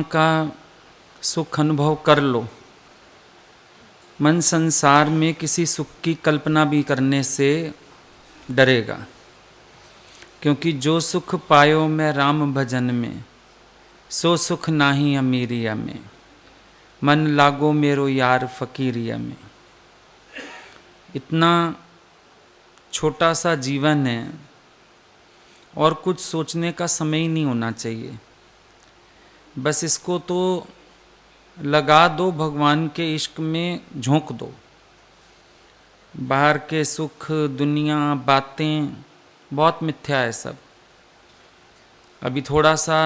का सुख अनुभव कर लो। मन संसार में किसी सुख की कल्पना भी करने से डरेगा, क्योंकि जो सुख पायो मैं राम भजन में, सो सुख नाही अमीरिया में, मन लागो मेरो यार फकीरिया में। इतना छोटा सा जीवन है और कुछ सोचने का समय ही नहीं होना चाहिए। बस इसको तो लगा दो, भगवान के इश्क में झोंक दो। बाहर के सुख, दुनिया, बातें बहुत मिथ्या है सब। अभी थोड़ा सा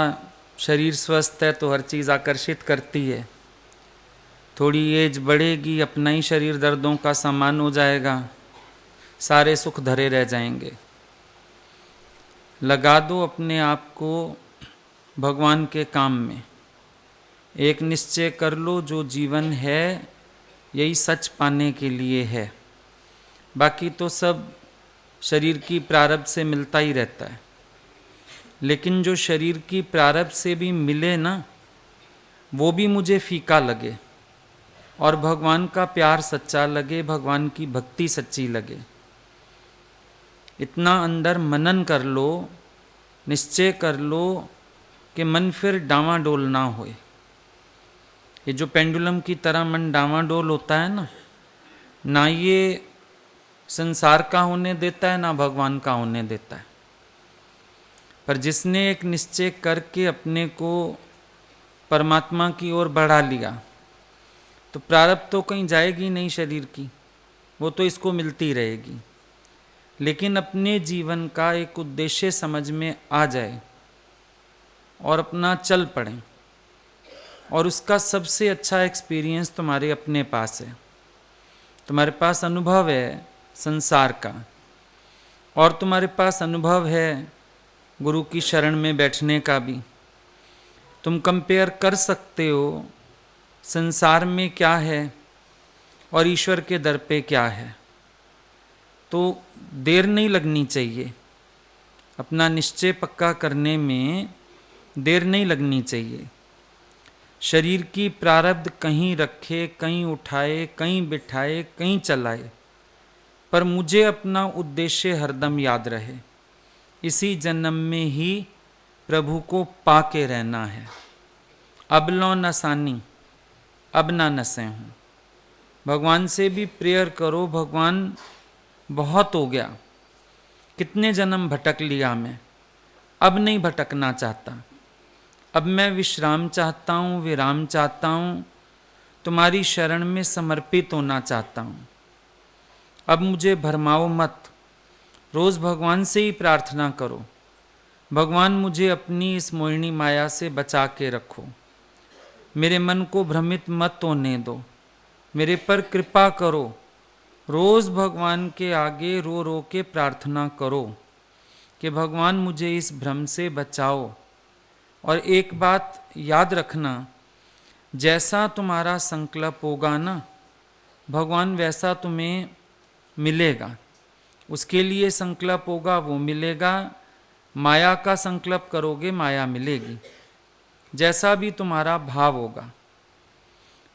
शरीर स्वस्थ है तो हर चीज़ आकर्षित करती है। थोड़ी एज बढ़ेगी, अपना ही शरीर दर्दों का सामान हो जाएगा, सारे सुख धरे रह जाएंगे। लगा दो अपने आप को भगवान के काम में। एक निश्चय कर लो, जो जीवन है यही सच पाने के लिए है। बाकी तो सब शरीर की प्रारब्ध से मिलता ही रहता है, लेकिन जो शरीर की प्रारब्ध से भी मिले ना, वो भी मुझे फीका लगे और भगवान का प्यार सच्चा लगे, भगवान की भक्ति सच्ची लगे। इतना अंदर मनन कर लो, निश्चय कर लो कि मन फिर डांवाडोल ना होए। ये जो पेंडुलम की तरह मन डांवाडोल होता है ना ये संसार का होने देता है, ना भगवान का होने देता है। पर जिसने एक निश्चय करके अपने को परमात्मा की ओर बढ़ा लिया, तो प्रारब्ध तो कहीं जाएगी नहीं शरीर की, वो तो इसको मिलती रहेगी। लेकिन अपने जीवन का एक उद्देश्य समझ में आ जाए और अपना चल पड़े, और उसका सबसे अच्छा एक्सपीरियंस तुम्हारे अपने पास है। तुम्हारे पास अनुभव है संसार का, और तुम्हारे पास अनुभव है गुरु की शरण में बैठने का भी। तुम कंपेयर कर सकते हो संसार में क्या है और ईश्वर के दर पे क्या है। तो देर नहीं लगनी चाहिए, अपना निश्चय पक्का करने में देर नहीं लगनी चाहिए। शरीर की प्रारब्ध कहीं रखे, कहीं उठाए, कहीं बिठाए, कहीं चलाए, पर मुझे अपना उद्देश्य हरदम याद रहे। इसी जन्म में ही प्रभु को पाके रहना है। अब लो न सानी, अब ना नसे हूँ। भगवान से भी प्रेयर करो, भगवान बहुत हो गया, कितने जन्म भटक लिया मैं, अब नहीं भटकना चाहता। अब मैं विश्राम चाहता हूँ, विराम चाहता हूँ, तुम्हारी शरण में समर्पित होना चाहता हूँ। अब मुझे भरमाओ मत, रोज़ भगवान से ही प्रार्थना करो, भगवान मुझे अपनी इस मोहिनी माया से बचा के रखो, मेरे मन को भ्रमित मत होने दो, मेरे पर कृपा करो। रोज़ भगवान के आगे रो रो के प्रार्थना करो कि भगवान मुझे इस भ्रम से बचाओ। और एक बात याद रखना, जैसा तुम्हारा संकल्प होगा ना, भगवान वैसा तुम्हें मिलेगा। उसके लिए संकल्प होगा वो मिलेगा। माया का संकल्प करोगे माया मिलेगी, जैसा भी तुम्हारा भाव होगा।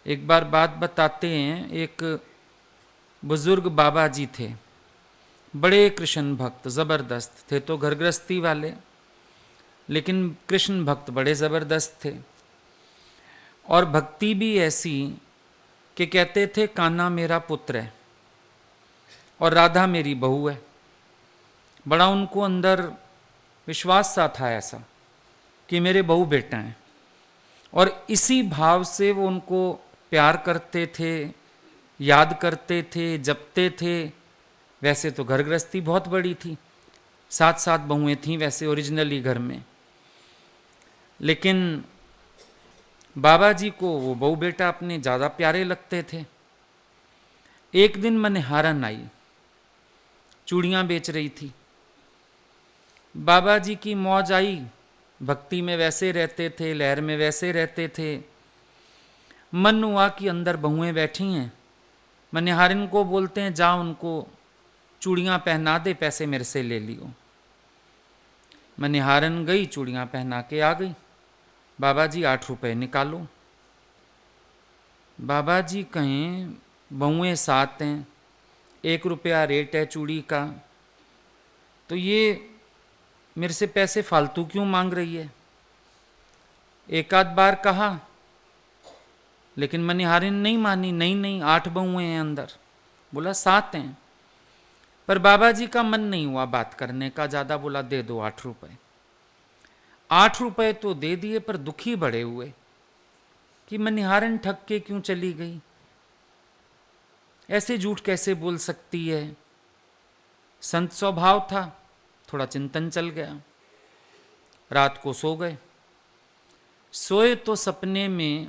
एक बार बात बताते हैं, एक बुजुर्ग बाबा जी थे, बड़े कृष्ण भक्त, ज़बरदस्त थे। तो घर गृहस्थी वाले, लेकिन कृष्ण भक्त बड़े ज़बरदस्त थे। और भक्ति भी ऐसी कि कहते थे कान्हा मेरा पुत्र है और राधा मेरी बहू है। बड़ा उनको अंदर विश्वास सा था ऐसा कि मेरे बहू बेटा हैं, और इसी भाव से वो उनको प्यार करते थे, याद करते थे, जपते थे। वैसे तो घर गृहस्थी बहुत बड़ी थी, 7 बहुएं थीं वैसे ओरिजिनली घर में, लेकिन बाबा जी को वो बहू बेटा अपने ज़्यादा प्यारे लगते थे। एक दिन मनिहारन आई, चूड़ियाँ बेच रही थी। बाबा जी की मौज आई, भक्ति में वैसे रहते थे, लहर में वैसे रहते थे। मन हुआ कि अंदर बहुएं बैठी हैं, मनिहारिन को बोलते हैं जा उनको चूड़ियाँ पहना दे, पैसे मेरे से ले लियो। मनिहारन गई, चूड़ियाँ पहना के आ गई। बाबा जी 8 रुपए निकालो। बाबा जी कहें बहुएं 7 हैं, 1 रुपया रेट है चूड़ी का, तो ये मेरे से पैसे फालतू क्यों मांग रही है। एक आध बार कहा, लेकिन मनिहारिन नहीं मानी। नहीं नहीं 8 बहुएं हैं अंदर। बोला 7 हैं। पर बाबा जी का मन नहीं हुआ बात करने का ज्यादा। बोला दे दो 8 रुपए। 8 रुपए तो दे दिए, पर दुखी बड़े हुए कि मनिहारन ठग के क्यों चली गई, ऐसे झूठ कैसे बोल सकती है। संत स्वभाव था, थोड़ा चिंतन चल गया। रात को सो गए। सोए तो सपने में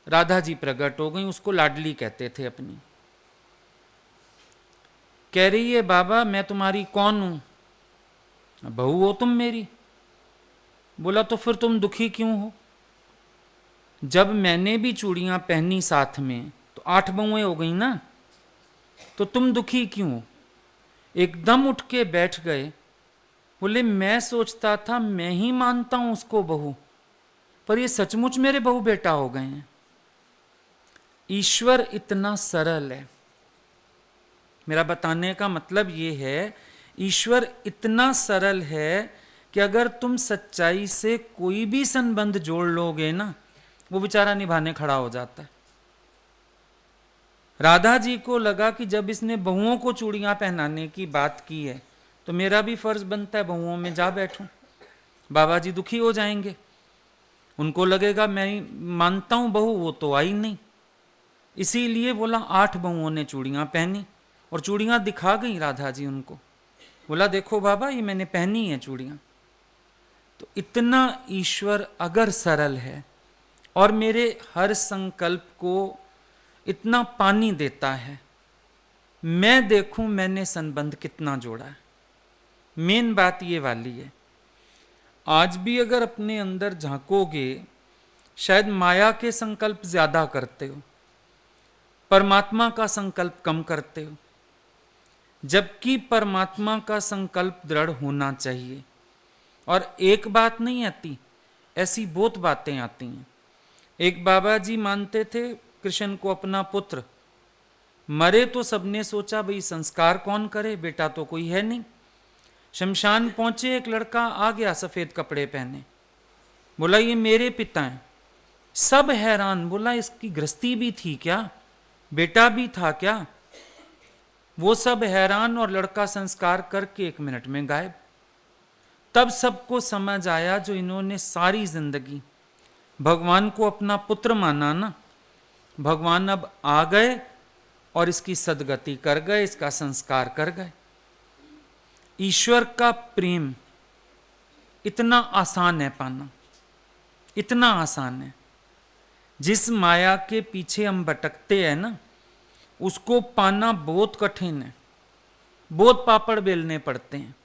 राधा जी प्रकट हो गई। उसको लाडली कहते थे अपनी। कह रही है बाबा मैं तुम्हारी कौन हूं। बहू हो तुम मेरी। बोला तो फिर तुम दुखी क्यों हो। जब मैंने भी चूड़ियां पहनी साथ में तो 8 बहुएं हो गई ना, तो तुम दुखी क्यों हो। एकदम उठ के बैठ गए। बोले मैं सोचता था मैं ही मानता हूं उसको बहू, पर ये सचमुच मेरे बहू बेटा हो गए हैं। ईश्वर इतना सरल है। मेरा बताने का मतलब ये है, ईश्वर इतना सरल है कि अगर तुम सच्चाई से कोई भी संबंध जोड़ लोगे ना, वो बेचारा निभाने खड़ा हो जाता है। राधा जी को लगा कि जब इसने बहुओं को चूड़ियां पहनाने की बात की है, तो मेरा भी फर्ज बनता है बहुओं में जा बैठूं। बाबा जी दुखी हो जाएंगे, उनको लगेगा मैं मानता हूं बहू, वो तो आई नहीं। इसीलिए बोला 8 बहुओं ने चूड़ियां पहनी, और चूड़ियां दिखा गई राधा जी उनको। बोला देखो बाबा ये मैंने पहनी है चूड़ियां। तो इतना ईश्वर अगर सरल है और मेरे हर संकल्प को इतना पानी देता है, मैं देखूं मैंने संबंध कितना जोड़ा है। मेन बात ये वाली है। आज भी अगर अपने अंदर झांकोगे, शायद माया के संकल्प ज्यादा करते हो, परमात्मा का संकल्प कम करते हो। जबकि परमात्मा का संकल्प दृढ़ होना चाहिए। और एक बात नहीं आती, ऐसी बहुत बातें आती हैं। एक बाबा जी मानते थे कृष्ण को अपना पुत्र। मरे तो सबने सोचा भाई संस्कार कौन करे, बेटा तो कोई है नहीं। शमशान पहुंचे, एक लड़का आ गया सफेद कपड़े पहने। बोला ये मेरे पिता हैं। सब हैरान। बोला इसकी गृहस्थी भी थी क्या, बेटा भी था क्या। वो सब हैरान, और लड़का संस्कार करके 1 मिनट में गायब। तब सबको समझ आया जो इन्होंने सारी जिंदगी भगवान को अपना पुत्र माना ना, भगवान अब आ गए और इसकी सदगति कर गए, इसका संस्कार कर गए। ईश्वर का प्रेम इतना आसान है पाना, इतना आसान है। जिस माया के पीछे हम भटकते हैं ना, उसको पाना बहुत कठिन है, बहुत पापड़ बेलने पड़ते हैं।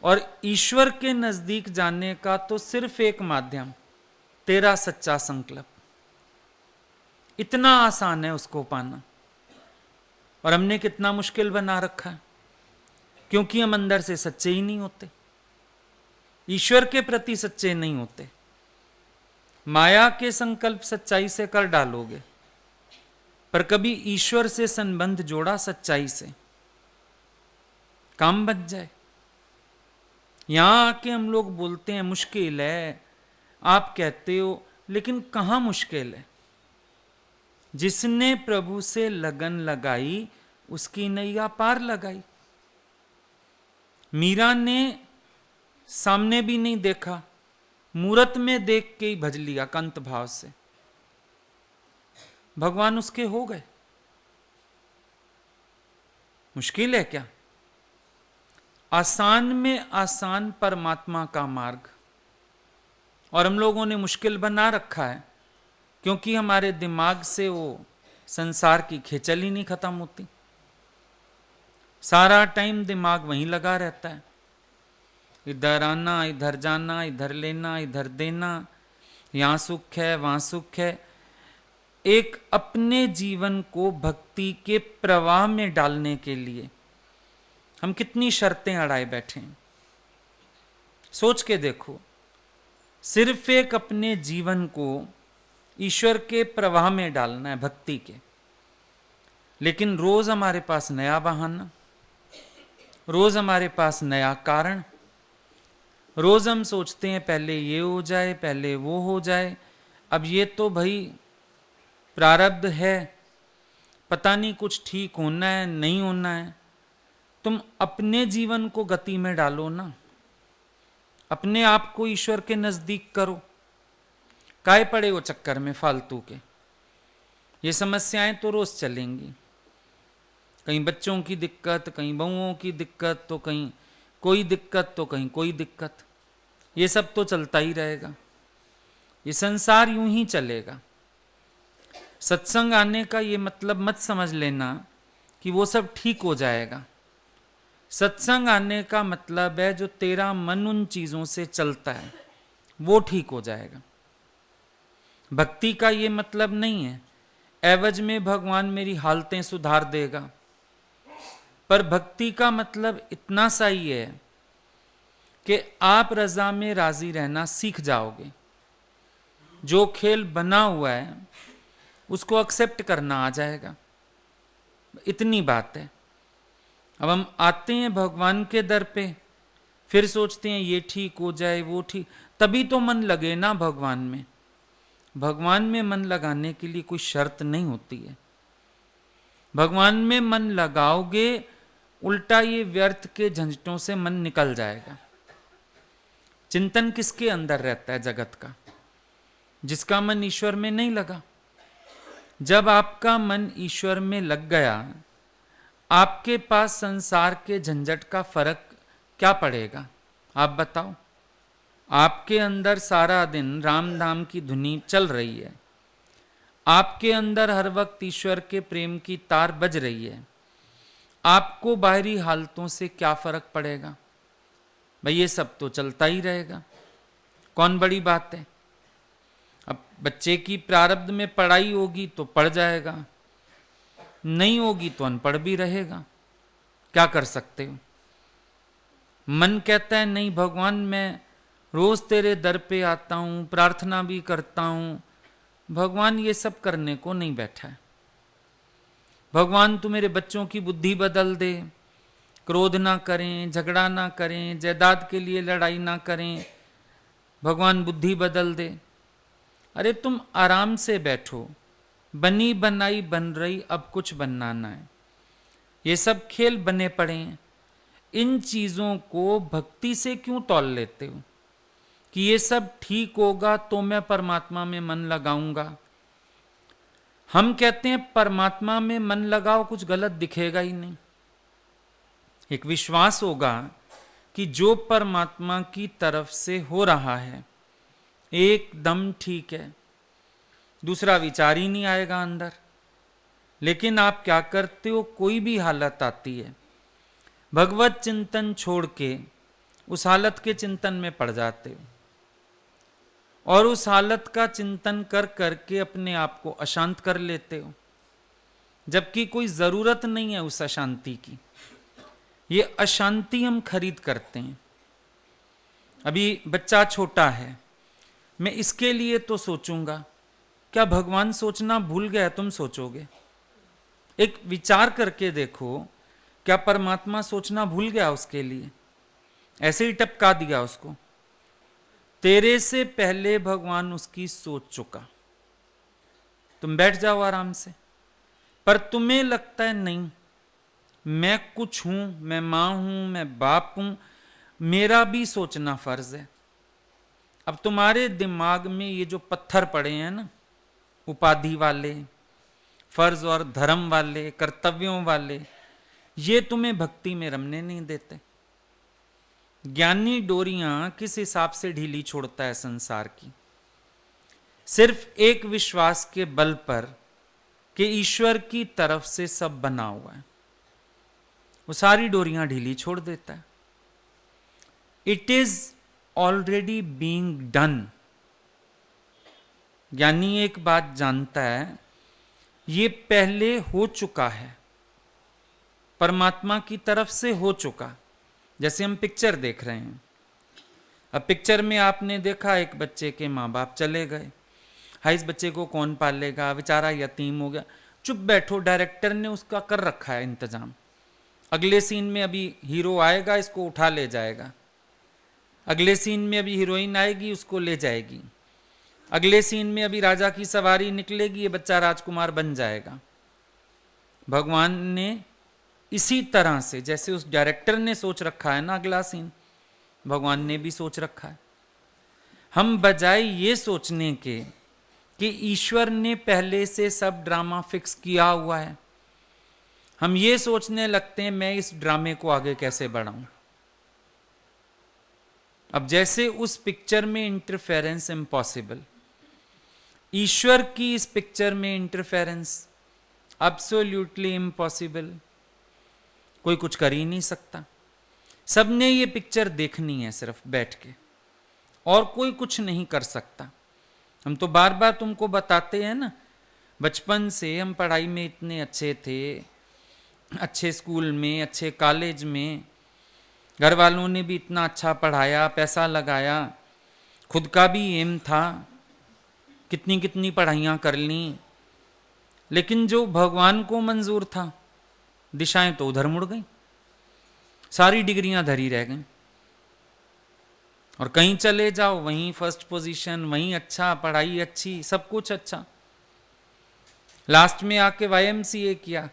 और ईश्वर के नजदीक जाने का तो सिर्फ एक माध्यम, तेरा सच्चा संकल्प। इतना आसान है उसको पाना। और हमने कितना मुश्किल बना रखा है, क्योंकि हम अंदर से सच्चे ही नहीं होते, ईश्वर के प्रति सच्चे नहीं होते। माया के संकल्प सच्चाई से कर डालोगे, पर कभी ईश्वर से संबंध जोड़ा सच्चाई से, काम बच जाए। यहां आके हम लोग बोलते हैं मुश्किल है, आप कहते हो, लेकिन कहां मुश्किल है। जिसने प्रभु से लगन लगाई उसकी नैया पार लगाई। मीरा ने सामने भी नहीं देखा, मूरत में देख के ही भज लिया कंत भाव से, भगवान उसके हो गए। मुश्किल है क्या। आसान में आसान परमात्मा का मार्ग, और हम लोगों ने मुश्किल बना रखा है, क्योंकि हमारे दिमाग से वो संसार की खेचल ही नहीं खत्म होती। सारा टाइम दिमाग वहीं लगा रहता है, इधर आना, इधर जाना, इधर लेना, इधर देना, यहां सुख है वहां सुख है। एक अपने जीवन को भक्ति के प्रवाह में डालने के लिए हम कितनी शर्तें अड़ाए बैठे हैं। सोच के देखो, सिर्फ एक अपने जीवन को ईश्वर के प्रवाह में डालना है, भक्ति के। लेकिन रोज हमारे पास नया बहाना, रोज हमारे पास नया कारण, रोज हम सोचते हैं पहले ये हो जाए, पहले वो हो जाए। अब ये तो भाई प्रारब्ध है, पता नहीं कुछ ठीक होना है नहीं होना है। तुम अपने जीवन को गति में डालो ना, अपने आप को ईश्वर के नजदीक करो। काहे पड़े हो चक्कर में फालतू के? ये समस्याएं तो रोज चलेंगी, कहीं बच्चों की दिक्कत, कहीं बहुओं की दिक्कत, तो कहीं कोई दिक्कत, तो कहीं कोई दिक्कत। ये सब तो चलता ही रहेगा, ये संसार यूं ही चलेगा। सत्संग आने का ये मतलब मत समझ लेना कि वो सब ठीक हो जाएगा। सत्संग आने का मतलब है जो तेरा मन उन चीजों से चलता है वो ठीक हो जाएगा। भक्ति का ये मतलब नहीं है एवज में भगवान मेरी हालतें सुधार देगा, पर भक्ति का मतलब इतना सा ही है कि आप रजा में राजी रहना सीख जाओगे। जो खेल बना हुआ है उसको एक्सेप्ट करना आ जाएगा, इतनी बात है। अब हम आते हैं भगवान के दर पे, फिर सोचते हैं ये ठीक हो जाए वो ठीक, तभी तो मन लगे ना भगवान में। भगवान में मन लगाने के लिए कोई शर्त नहीं होती है। भगवान में मन लगाओगे, उल्टा ये व्यर्थ के झंझटों से मन निकल जाएगा। चिंतन किसके अंदर रहता है जगत का? जिसका मन ईश्वर में नहीं लगा। जब आपका मन ईश्वर में लग गया, आपके पास संसार के झंझट का फर्क क्या पड़ेगा? आप बताओ। आपके अंदर सारा दिन राम धाम की धुनी चल रही है, आपके अंदर हर वक्त ईश्वर के प्रेम की तार बज रही है, आपको बाहरी हालतों से क्या फर्क पड़ेगा? भाई ये सब तो चलता ही रहेगा, कौन बड़ी बात है। अब बच्चे की प्रारब्ध में पढ़ाई होगी तो पढ़ जाएगा, नहीं होगी तो अनपढ़ भी रहेगा, क्या कर सकते हो। मन कहता है नहीं भगवान मैं रोज तेरे दर पे आता हूं, प्रार्थना भी करता हूं। भगवान ये सब करने को नहीं बैठा है। भगवान तू मेरे बच्चों की बुद्धि बदल दे, क्रोध ना करें, झगड़ा ना करें, जायदाद के लिए लड़ाई ना करें, भगवान बुद्धि बदल दे। अरे तुम आराम से बैठो, बनी बनाई बन रही, अब कुछ बनना ना है। ये सब खेल बने पड़े हैं। इन चीजों को भक्ति से क्यों तौल लेते हो कि ये सब ठीक होगा तो मैं परमात्मा में मन लगाऊंगा। हम कहते हैं परमात्मा में मन लगाओ, कुछ गलत दिखेगा ही नहीं। एक विश्वास होगा कि जो परमात्मा की तरफ से हो रहा है एकदम ठीक है, दूसरा विचार ही नहीं आएगा अंदर। लेकिन आप क्या करते हो, कोई भी हालत आती है, भगवत चिंतन छोड़ के उस हालत के चिंतन में पड़ जाते हो और उस हालत का चिंतन कर करके अपने आप को अशांत कर लेते हो, जबकि कोई जरूरत नहीं है उस अशांति की। ये अशांति हम खरीद करते हैं। अभी बच्चा छोटा है, मैं इसके लिए तो सोचूंगा, क्या भगवान सोचना भूल गया? तुम सोचोगे? एक विचार करके देखो, क्या परमात्मा सोचना भूल गया उसके लिए? ऐसे ही टपका दिया उसको? तेरे से पहले भगवान उसकी सोच चुका। तुम बैठ जाओ आराम से, पर तुम्हें लगता है नहीं मैं कुछ हूं, मैं मां हूं, मैं बाप हूं, मेरा भी सोचना फर्ज है। अब तुम्हारे दिमाग में ये जो पत्थर पड़े हैं ना, उपाधि वाले, फर्ज और धर्म वाले, कर्तव्यों वाले, ये तुम्हें भक्ति में रमने नहीं देते। ज्ञानी डोरियां किस हिसाब से ढीली छोड़ता है संसार की? सिर्फ एक विश्वास के बल पर कि ईश्वर की तरफ से सब बना हुआ है, वो सारी डोरियां ढीली छोड़ देता है। It is already being done. ज्ञानी एक बात जानता है, ये पहले हो चुका है, परमात्मा की तरफ से हो चुका। जैसे हम पिक्चर देख रहे हैं, अब पिक्चर में आपने देखा एक बच्चे के माँ बाप चले गए, हाई इस बच्चे को कौन पालेगा, बेचारा यतीम हो गया। चुप बैठो, डायरेक्टर ने उसका कर रखा है इंतजाम। अगले सीन में अभी हीरो आएगा, इसको उठा ले जाएगा। अगले सीन में अभी हीरोइन आएगी, उसको ले जाएगी। अगले सीन में अभी राजा की सवारी निकलेगी, ये बच्चा राजकुमार बन जाएगा। भगवान ने इसी तरह से, जैसे उस डायरेक्टर ने सोच रखा है ना अगला सीन, भगवान ने भी सोच रखा है। हम बजाय ये सोचने के कि ईश्वर ने पहले से सब ड्रामा फिक्स किया हुआ है, हम ये सोचने लगते हैं मैं इस ड्रामे को आगे कैसे बढ़ाऊं। अब जैसे उस पिक्चर में इंटरफेरेंस इम्पॉसिबल, ईश्वर की इस पिक्चर में इंटरफेरेंस एब्सोल्युटली इम्पॉसिबल, कोई कुछ कर ही नहीं सकता। सबने ये पिक्चर देखनी है सिर्फ बैठ के, और कोई कुछ नहीं कर सकता। हम तो बार बार तुमको बताते हैं ना, बचपन से हम पढ़ाई में इतने अच्छे थे, अच्छे स्कूल में, अच्छे कॉलेज में, घर वालों ने भी इतना अच्छा पढ़ाया, पैसा लगाया, खुद का भी एम था, कितनी कितनी पढ़ाइयाँ कर ली, लेकिन जो भगवान को मंजूर था दिशाएं तो उधर मुड़ गई, सारी डिग्रियां धरी रह गईं। और कहीं चले जाओ वहीं फर्स्ट पोजीशन, वहीं अच्छा, पढ़ाई अच्छी, सब कुछ अच्छा। लास्ट में आके YMCA किया,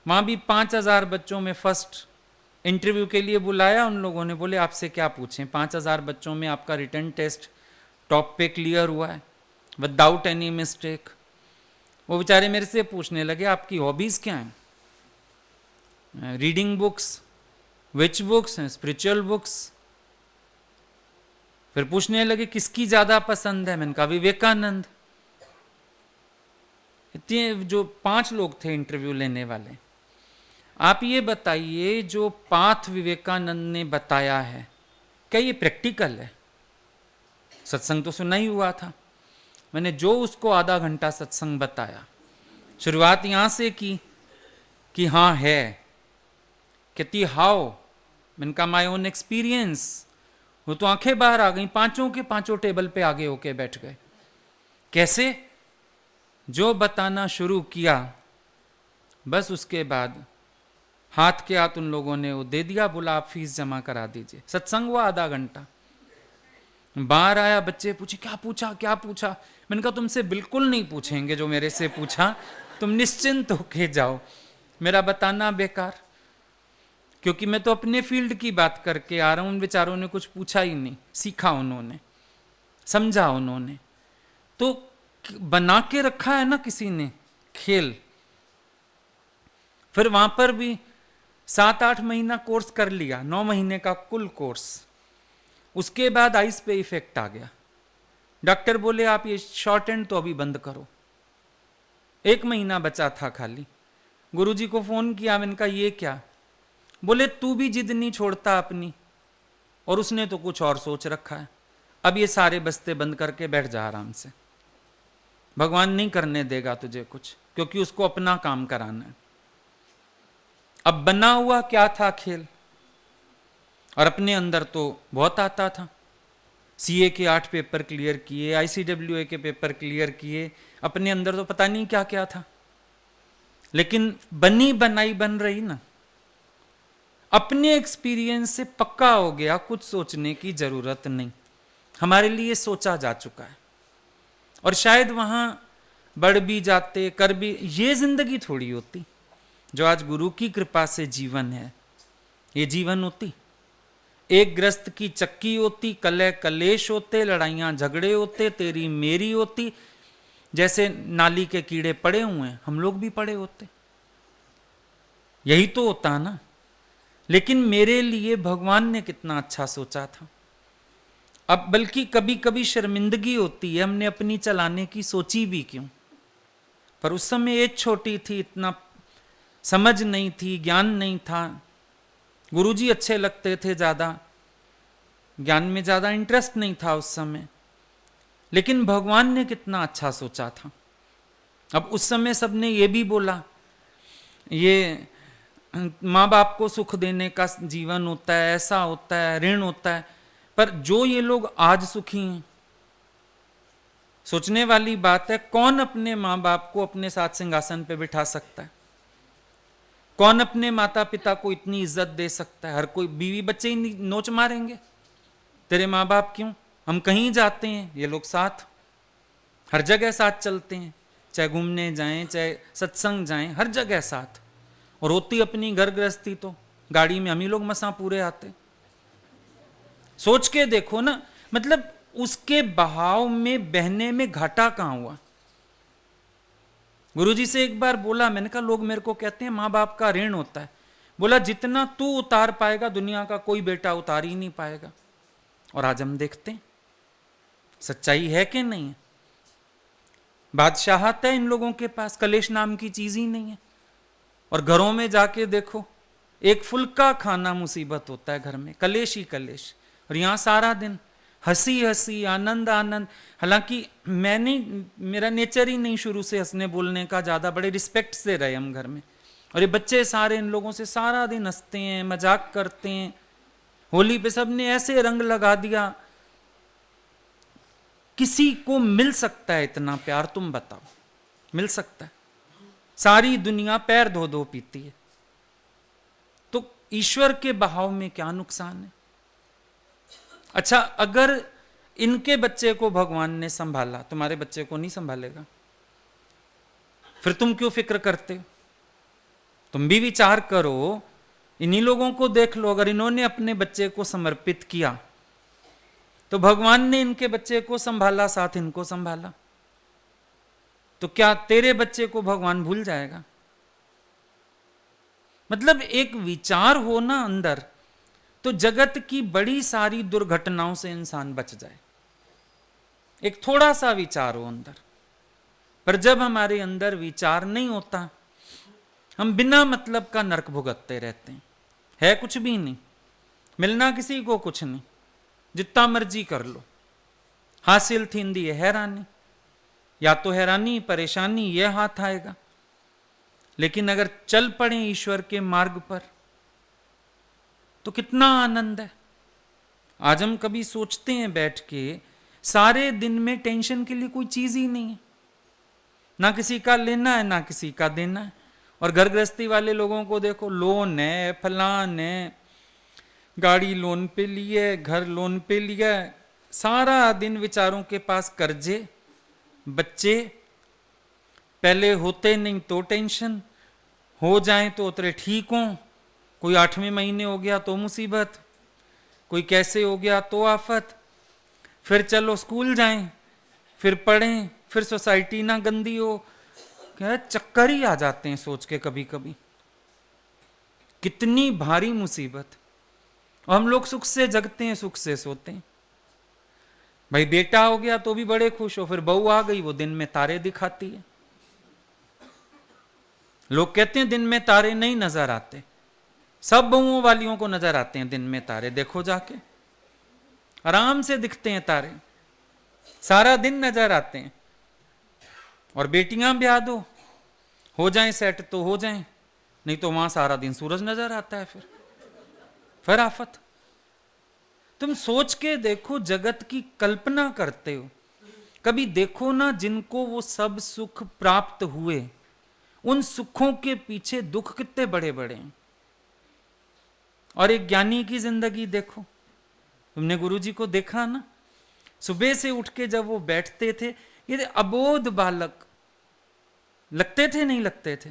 वहां भी 5000 बच्चों में फर्स्ट। इंटरव्यू के लिए बुलाया, उन लोगों ने बोले आपसे क्या पूछें, 5000 बच्चों में आपका रिटन टेस्ट टॉप पे क्लियर हुआ है विदाउट एनी मिस्टेक। वो बेचारे मेरे से पूछने लगे आपकी हॉबीज क्या हैं? रीडिंग बुक्स, विच बुक्स, स्पिरिचुअल बुक्स। फिर पूछने लगे किसकी ज्यादा पसंद है? मैंने कहा विवेकानंद। इतने जो 5 लोग थे इंटरव्यू लेने वाले, आप ये बताइए जो पाथ विवेकानंद ने बताया है क्या ये प्रैक्टिकल है? सत्संग तो सुना ही हुआ था, मैंने जो उसको आधा घंटा सत्संग बताया, शुरुआत यहां से की कि हाँ है, कहती हाउ? मैंने कहा माई ओन एक्सपीरियंस। वो तो आंखें बाहर आ गई, 5 के 5 टेबल पे आगे होके बैठ गए। कैसे? जो बताना शुरू किया बस उसके बाद हाथ के हाथ उन लोगों ने वो दे दिया, बोला आप फीस जमा करा दीजिए। सत्संग हुआ आधा घंटा। बाहर आया, बच्चे पूछे क्या पूछा क्या पूछा? मैंने कहा तुमसे बिल्कुल नहीं पूछेंगे जो मेरे से पूछा, तुम निश्चिंत होके जाओ, मेरा बताना बेकार। क्योंकि मैं तो अपने फील्ड की बात करके आ रहा हूं, उन बेचारों ने कुछ पूछा ही नहीं, सीखा उन्होंने, समझा उन्होंने। तो बना के रखा है ना किसी ने खेल। फिर वहां पर भी 7-8 महीना कोर्स कर लिया, 9 महीने का कुल कोर्स। उसके बाद आइस पे इफेक्ट आ गया, डॉक्टर बोले आप ये शॉर्ट एंड तो अभी बंद करो। 1 महीना बचा था खाली। गुरुजी को फोन किया, मैंने कहा ये क्या? बोले तू भी जिद नहीं छोड़ता अपनी, और उसने तो कुछ और सोच रखा है, अब ये सारे बस्ते बंद करके बैठ जा आराम से, भगवान नहीं करने देगा तुझे कुछ, क्योंकि उसको अपना काम कराना है। अब बना हुआ क्या था खेल, और अपने अंदर तो बहुत आता था। CA के 8 पेपर क्लियर किए, ICWA के पेपर क्लियर किए, अपने अंदर तो पता नहीं क्या क्या था, लेकिन बनी बनाई बन रही ना। अपने एक्सपीरियंस से पक्का हो गया, कुछ सोचने की जरूरत नहीं, हमारे लिए सोचा जा चुका है। और शायद वहां बढ़ भी जाते, कर भी, ये जिंदगी थोड़ी होती जो आज गुरु की कृपा से जीवन है। ये जीवन होती, एक ग्रस्त की चक्की होती, कलह कलेश होते, लड़ाइयां झगड़े होते, तेरी मेरी होती, जैसे नाली के कीड़े पड़े हुए हैं हम लोग भी पड़े होते। यही तो होता ना। लेकिन मेरे लिए भगवान ने कितना अच्छा सोचा था। अब बल्कि कभी कभी शर्मिंदगी होती है, हमने अपनी चलाने की सोची भी क्यों? पर उस समय एज छोटी थी, इतना समझ नहीं थी, ज्ञान नहीं था। गुरुजी अच्छे लगते थे ज्यादा, ज्ञान में ज्यादा इंटरेस्ट नहीं था उस समय। लेकिन भगवान ने कितना अच्छा सोचा था। अब उस समय सबने ये भी बोला ये माँ बाप को सुख देने का जीवन होता है, ऐसा होता है, ऋण होता है। पर जो ये लोग आज सुखी हैं, सोचने वाली बात है, कौन अपने माँ बाप को अपने साथ सिंहासन पे बिठा सकता है? कौन अपने माता पिता को इतनी इज्जत दे सकता है? हर कोई बीवी बच्चे ही नोच मारेंगे, तेरे माँ बाप क्यों? हम कहीं जाते हैं ये लोग साथ, हर जगह साथ चलते हैं, चाहे घूमने जाएं चाहे सत्संग जाएं, हर जगह साथ। और होती अपनी घर गृहस्थी तो गाड़ी में हम ही लोग मसां पूरे आते। सोच के देखो ना, मतलब उसके बहाव में बहने में घाटा कहां हुआ? गुरुजी से एक बार बोला, मैंने कहा लोग मेरे को कहते हैं माँ बाप का ऋण होता है। बोला जितना तू उतार पाएगा दुनिया का कोई बेटा उतार ही नहीं पाएगा। और आज हम देखते हैं सच्चाई है कि नहीं है। बादशाहत है इन लोगों के पास, कलेश नाम की चीज ही नहीं है। और घरों में जाके देखो, एक फुल्का खाना मुसीबत होता है घर में, कलेश ही कलेश। और यहां सारा दिन हंसी हंसी, आनंद आनंद। हालांकि मेरा नेचर ही नहीं शुरू से हंसने बोलने का, ज्यादा बड़े रिस्पेक्ट से रहे हम घर में। और ये बच्चे सारे इन लोगों से सारा दिन हंसते हैं, मजाक करते हैं। होली पे सबने ऐसे रंग लगा दिया। किसी को मिल सकता है इतना प्यार? तुम बताओ, मिल सकता है? सारी दुनिया पैर धो धो पीती है। तो ईश्वर के बहाव में क्या नुकसान है? अच्छा, अगर इनके बच्चे को भगवान ने संभाला, तुम्हारे बच्चे को नहीं संभालेगा? फिर तुम क्यों फिक्र करते हो? तुम भी विचार करो, इन्हीं लोगों को देख लो। अगर इन्होंने अपने बच्चे को समर्पित किया तो भगवान ने इनके बच्चे को संभाला, साथ इनको संभाला, तो क्या तेरे बच्चे को भगवान भूल जाएगा? मतलब एक विचार हो ना अंदर, तो जगत की बड़ी सारी दुर्घटनाओं से इंसान बच जाए। एक थोड़ा सा विचार हो अंदर। पर जब हमारे अंदर विचार नहीं होता, हम बिना मतलब का नरक भुगतते रहते हैं। है कुछ भी नहीं, मिलना किसी को कुछ नहीं, जितना मर्जी कर लो। हासिल थींदी है हैरानी, या तो हैरानी परेशानी ये हाथ आएगा। लेकिन अगर चल पड़े ईश्वर के मार्ग पर तो कितना आनंद है। आज हम कभी सोचते हैं बैठ के, सारे दिन में टेंशन के लिए कोई चीज ही नहीं है, ना किसी का लेना है ना किसी का देना है। और घर गृहस्थी वाले लोगों को देखो, लोन है, फलान है, गाड़ी लोन पे ली है, घर लोन पे लिया है, सारा दिन विचारों के पास कर्जे, बच्चे पहले होते नहीं तो टेंशन, हो जाए तो उतरे ठीक हों, कोई 8वें महीने हो गया तो मुसीबत, कोई कैसे हो गया तो आफत। फिर चलो स्कूल जाएं, फिर पढ़ें, फिर सोसाइटी ना गंदी हो, क्या चक्कर ही आ जाते हैं सोच के कभी कभी। कितनी भारी मुसीबत। और हम लोग सुख से जगते हैं, सुख से सोते हैं। भाई बेटा हो गया तो भी बड़े खुश हो, फिर बहू आ गई वो दिन में तारे दिखाती है। लोग कहते हैं दिन में तारे नहीं नजर आते, सब बहुओं वालियों को नजर आते हैं दिन में तारे। देखो जाके, आराम से दिखते हैं तारे, सारा दिन नजर आते हैं। और बेटियां ब्याह दो, हो जाएं सेट तो हो जाएं, नहीं तो वहां सारा दिन सूरज नजर आता है। फिर आफत। तुम सोच के देखो, जगत की कल्पना करते हो, कभी देखो ना जिनको वो सब सुख प्राप्त हुए, उन सुखों के पीछे दुख कितने बड़े बड़े हैं। और एक ज्ञानी की जिंदगी देखो, तुमने गुरुजी को देखा ना, सुबह से उठ के जब वो बैठते थे, ये अबोध बालक लगते थे नहीं लगते थे,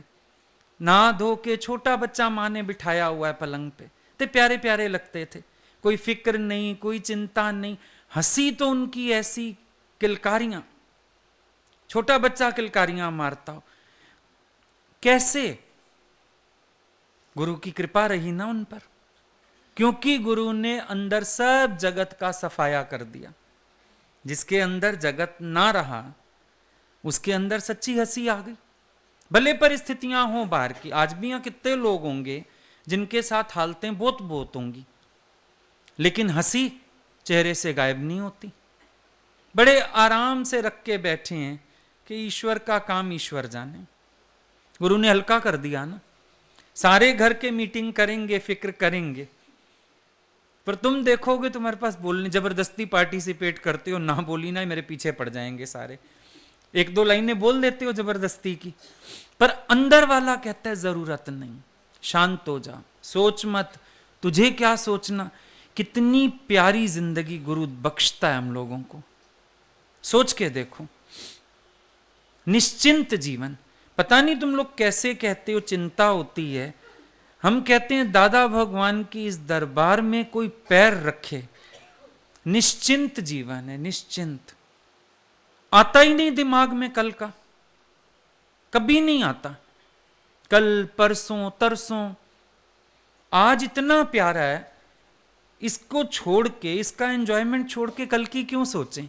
नहा धो के छोटा बच्चा माँ ने बिठाया हुआ है पलंग पे, ते प्यारे प्यारे लगते थे। कोई फिक्र नहीं, कोई चिंता नहीं, हंसी तो उनकी ऐसी किलकारियां, छोटा बच्चा किलकारियां मारता हो। कैसे? गुरु की कृपा रही ना उन पर, क्योंकि गुरु ने अंदर सब जगत का सफाया कर दिया। जिसके अंदर जगत ना रहा, उसके अंदर सच्ची हंसी आ गई। भले परिस्थितियां हो बाहर की, आज भी यहां कितने लोग होंगे जिनके साथ हालतें बहुत बहुत होंगी, लेकिन हंसी चेहरे से गायब नहीं होती। बड़े आराम से रख के बैठे हैं कि ईश्वर का काम ईश्वर जाने। गुरु ने हल्का कर दिया ना, सारे घर के मीटिंग करेंगे, फिक्र करेंगे, पर तुम देखोगे तुम्हारे पास बोलने, जबरदस्ती पार्टिसिपेट करते हो, ना बोली ना मेरे पीछे पड़ जाएंगे सारे, एक दो लाइनें बोल देते हो जबरदस्ती की, पर अंदर वाला कहता है जरूरत नहीं, शांत हो जा, सोच मत, तुझे क्या सोचना। कितनी प्यारी जिंदगी गुरु बख्शता है हम लोगों को, सोच के देखो। निश्चिंत जीवन, पता नहीं तुम लोग कैसे कहते हो चिंता होती है, हम कहते हैं दादा भगवान की इस दरबार में कोई पैर रखे, निश्चिंत जीवन है, निश्चिंत। आता ही नहीं दिमाग में कल का, कभी नहीं आता, कल परसों तरसों, आज इतना प्यारा है, इसको छोड़ के, इसका एंजॉयमेंट छोड़ के कल की क्यों सोचें।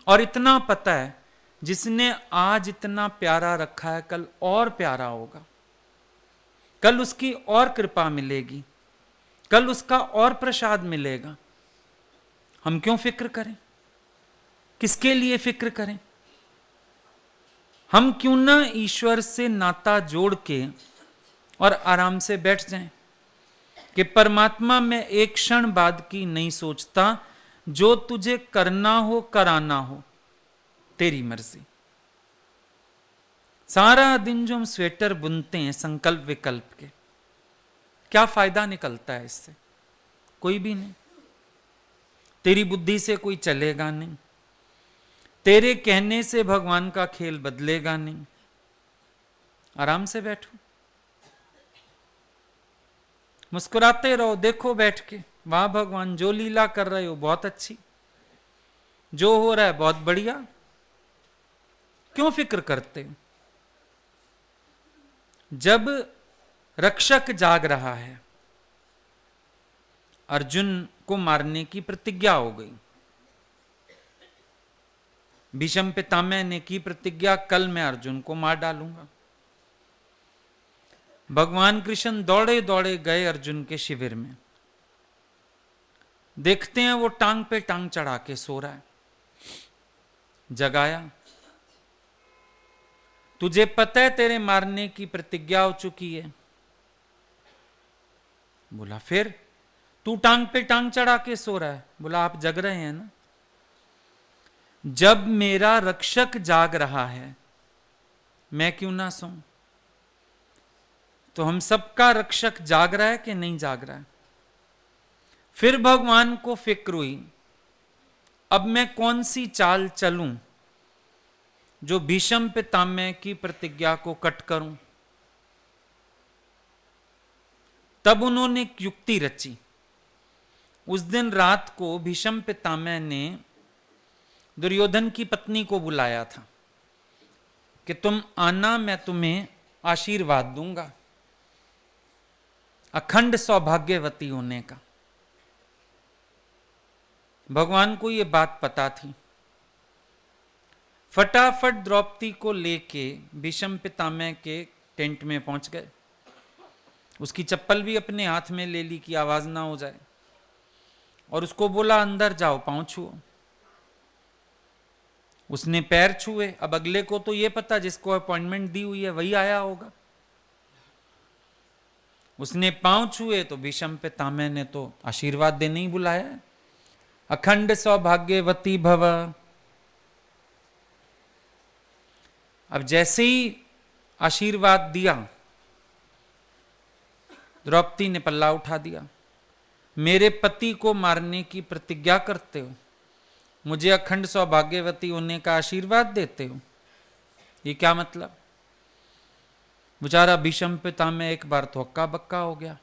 और इतना पता है जिसने आज इतना प्यारा रखा है कल और प्यारा होगा, कल उसकी और कृपा मिलेगी, कल उसका और प्रसाद मिलेगा। हम क्यों फिक्र करें, किसके लिए फिक्र करें। हम क्यों ना ईश्वर से नाता जोड़ के और आराम से बैठ जाएं कि परमात्मा में एक क्षण बाद की नहीं सोचता, जो तुझे करना हो कराना हो तेरी मर्जी। सारा दिन जो हम स्वेटर बुनते हैं संकल्प विकल्प के, क्या फायदा निकलता है इससे, कोई भी नहीं। तेरी बुद्धि से कोई चलेगा नहीं, तेरे कहने से भगवान का खेल बदलेगा नहीं। आराम से बैठो, मुस्कुराते रहो, देखो बैठ के, वाह भगवान जो लीला कर रहे हो बहुत अच्छी, जो हो रहा है बहुत बढ़िया, क्यों फिक्र करते हो। जब रक्षक जाग रहा है, अर्जुन को मारने की प्रतिज्ञा हो गई, भीष्म पितामह ने की प्रतिज्ञा, कल मैं अर्जुन को मार डालूंगा। भगवान कृष्ण दौड़े दौड़े गए अर्जुन के शिविर में, देखते हैं वो टांग पे टांग चढ़ा के सो रहा है। जगाया, तुझे पता है तेरे मारने की प्रतिज्ञा हो चुकी है। बोला फिर, तू टांग पे टांग चढ़ा के सो रहा है। बोला आप जग रहे हैं ना, जब मेरा रक्षक जाग रहा है मैं क्यों ना सोऊं। तो हम सबका रक्षक जाग रहा है कि नहीं जाग रहा है। फिर भगवान को फिक्र हुई, अब मैं कौन सी चाल चलूं जो भीष्म पितामह की प्रतिज्ञा को कट करूं। तब उन्होंने एक युक्ति रची। उस दिन रात को भीष्म पितामह ने दुर्योधन की पत्नी को बुलाया था कि तुम आना, मैं तुम्हें आशीर्वाद दूंगा अखंड सौभाग्यवती होने का। भगवान को यह बात पता थी। फटाफट द्रौपदी को लेके भीष्म पितामह के टेंट में पहुंच गए। उसकी चप्पल भी अपने हाथ में ले ली कि आवाज ना हो जाए, और उसको बोला अंदर जाओ, पांव छुओ। उसने पैर छुए। अब अगले को तो ये पता, जिसको अपॉइंटमेंट दी हुई है वही आया होगा। उसने पांव छुए तो भीष्म पितामह ने तो आशीर्वाद देने ही बुलाया, अखंड सौभाग्यवती भव। अब जैसे ही आशीर्वाद दिया, द्रौपदी ने पल्ला उठा दिया। मेरे पति को मारने की प्रतिज्ञा करते हो, मुझे अखंड सौभाग्यवती होने का आशीर्वाद देते हो, ये क्या मतलब। बेचारा भीष्म पितामह एक बार तो हक्का बक्का हो गया,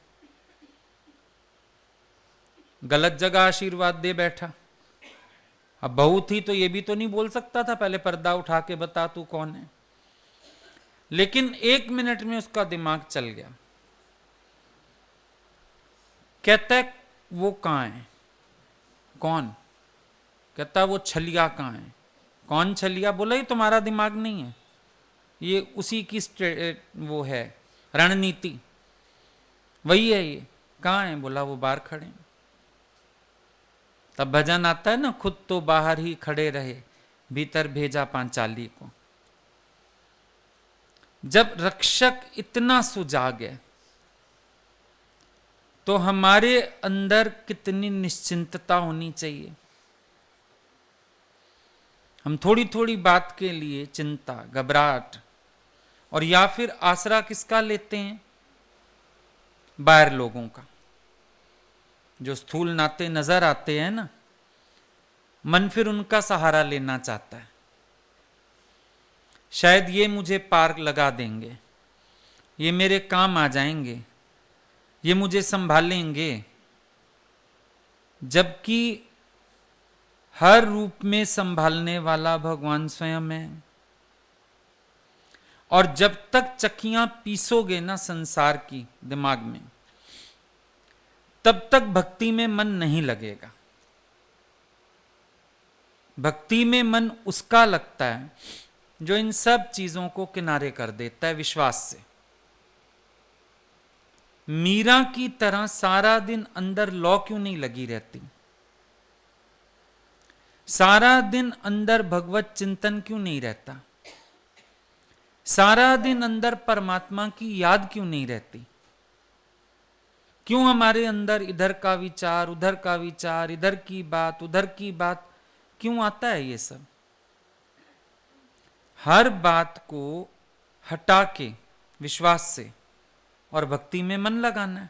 गलत जगह आशीर्वाद दे बैठा। अब बहू थी तो ये भी तो नहीं बोल सकता था पहले पर्दा उठा के बता तू कौन है। लेकिन 1 मिनट में उसका दिमाग चल गया। कहता है वो कहां है, कौन। कहता वो छलिया कहां है। कौन छलिया। बोला ये तुम्हारा दिमाग नहीं है, ये उसी की वो है रणनीति, वही है ये। कहां है। बोला वो बाहर खड़े हैं। तब भजन आता है ना, खुद तो बाहर ही खड़े रहे, भीतर भेजा पांचाली को। जब रक्षक इतना सुजाग है तो हमारे अंदर कितनी निश्चिंतता होनी चाहिए। हम थोड़ी थोड़ी बात के लिए चिंता, घबराहट, और या फिर आसरा किसका लेते हैं? बाहर लोगों का, जो स्थूल नाते नजर आते हैं ना, मन फिर उनका सहारा लेना चाहता है। शायद ये मुझे पार लगा देंगे, ये मेरे काम आ जाएंगे, ये मुझे संभालेंगे, जबकि हर रूप में संभालने वाला भगवान स्वयं है। और जब तक चक्कियां पीसोगे ना संसार की दिमाग में, तब तक भक्ति में मन नहीं लगेगा। भक्ति में मन उसका लगता है जो इन सब चीजों को किनारे कर देता है विश्वास से। मीरा की तरह सारा दिन अंदर लौ क्यों नहीं लगी रहती? सारा दिन अंदर भगवत चिंतन क्यों नहीं रहता? सारा दिन अंदर परमात्मा की याद क्यों नहीं रहती? क्यों हमारे अंदर इधर का विचार, उधर का विचार, इधर की बात, उधर की बात क्यों आता है? ये सब हर बात को हटा के विश्वास से और भक्ति में मन लगाना है।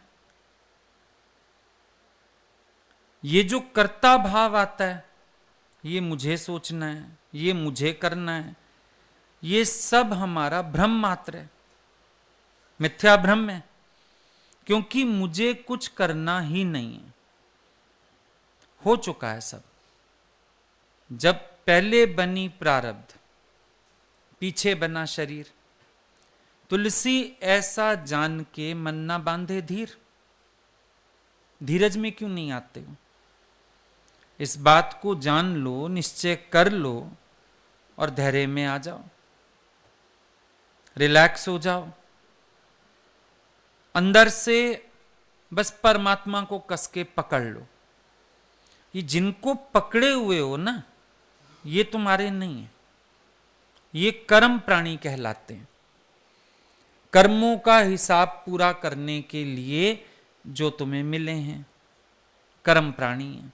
ये जो कर्ता भाव आता है, ये मुझे सोचना है, ये मुझे करना है, ये सब हमारा भ्रम मात्र है, मिथ्या भ्रम है, क्योंकि मुझे कुछ करना ही नहीं है। हो चुका है सब। जब पहले बनी प्रारब्ध, पीछे बना शरीर, तुलसी ऐसा जान के मन ना बांधे धीर। धीरज में क्यों नहीं आते हो? इस बात को जान लो, निश्चय कर लो और धैर्य में आ जाओ, रिलैक्स हो जाओ। अंदर से बस परमात्मा को कस के पकड़ लो। ये जिनको पकड़े हुए हो ना, ये तुम्हारे नहीं है, ये कर्म प्राणी कहलाते हैं। कर्मों का हिसाब पूरा करने के लिए जो तुम्हें मिले हैं, कर्म प्राणी हैं।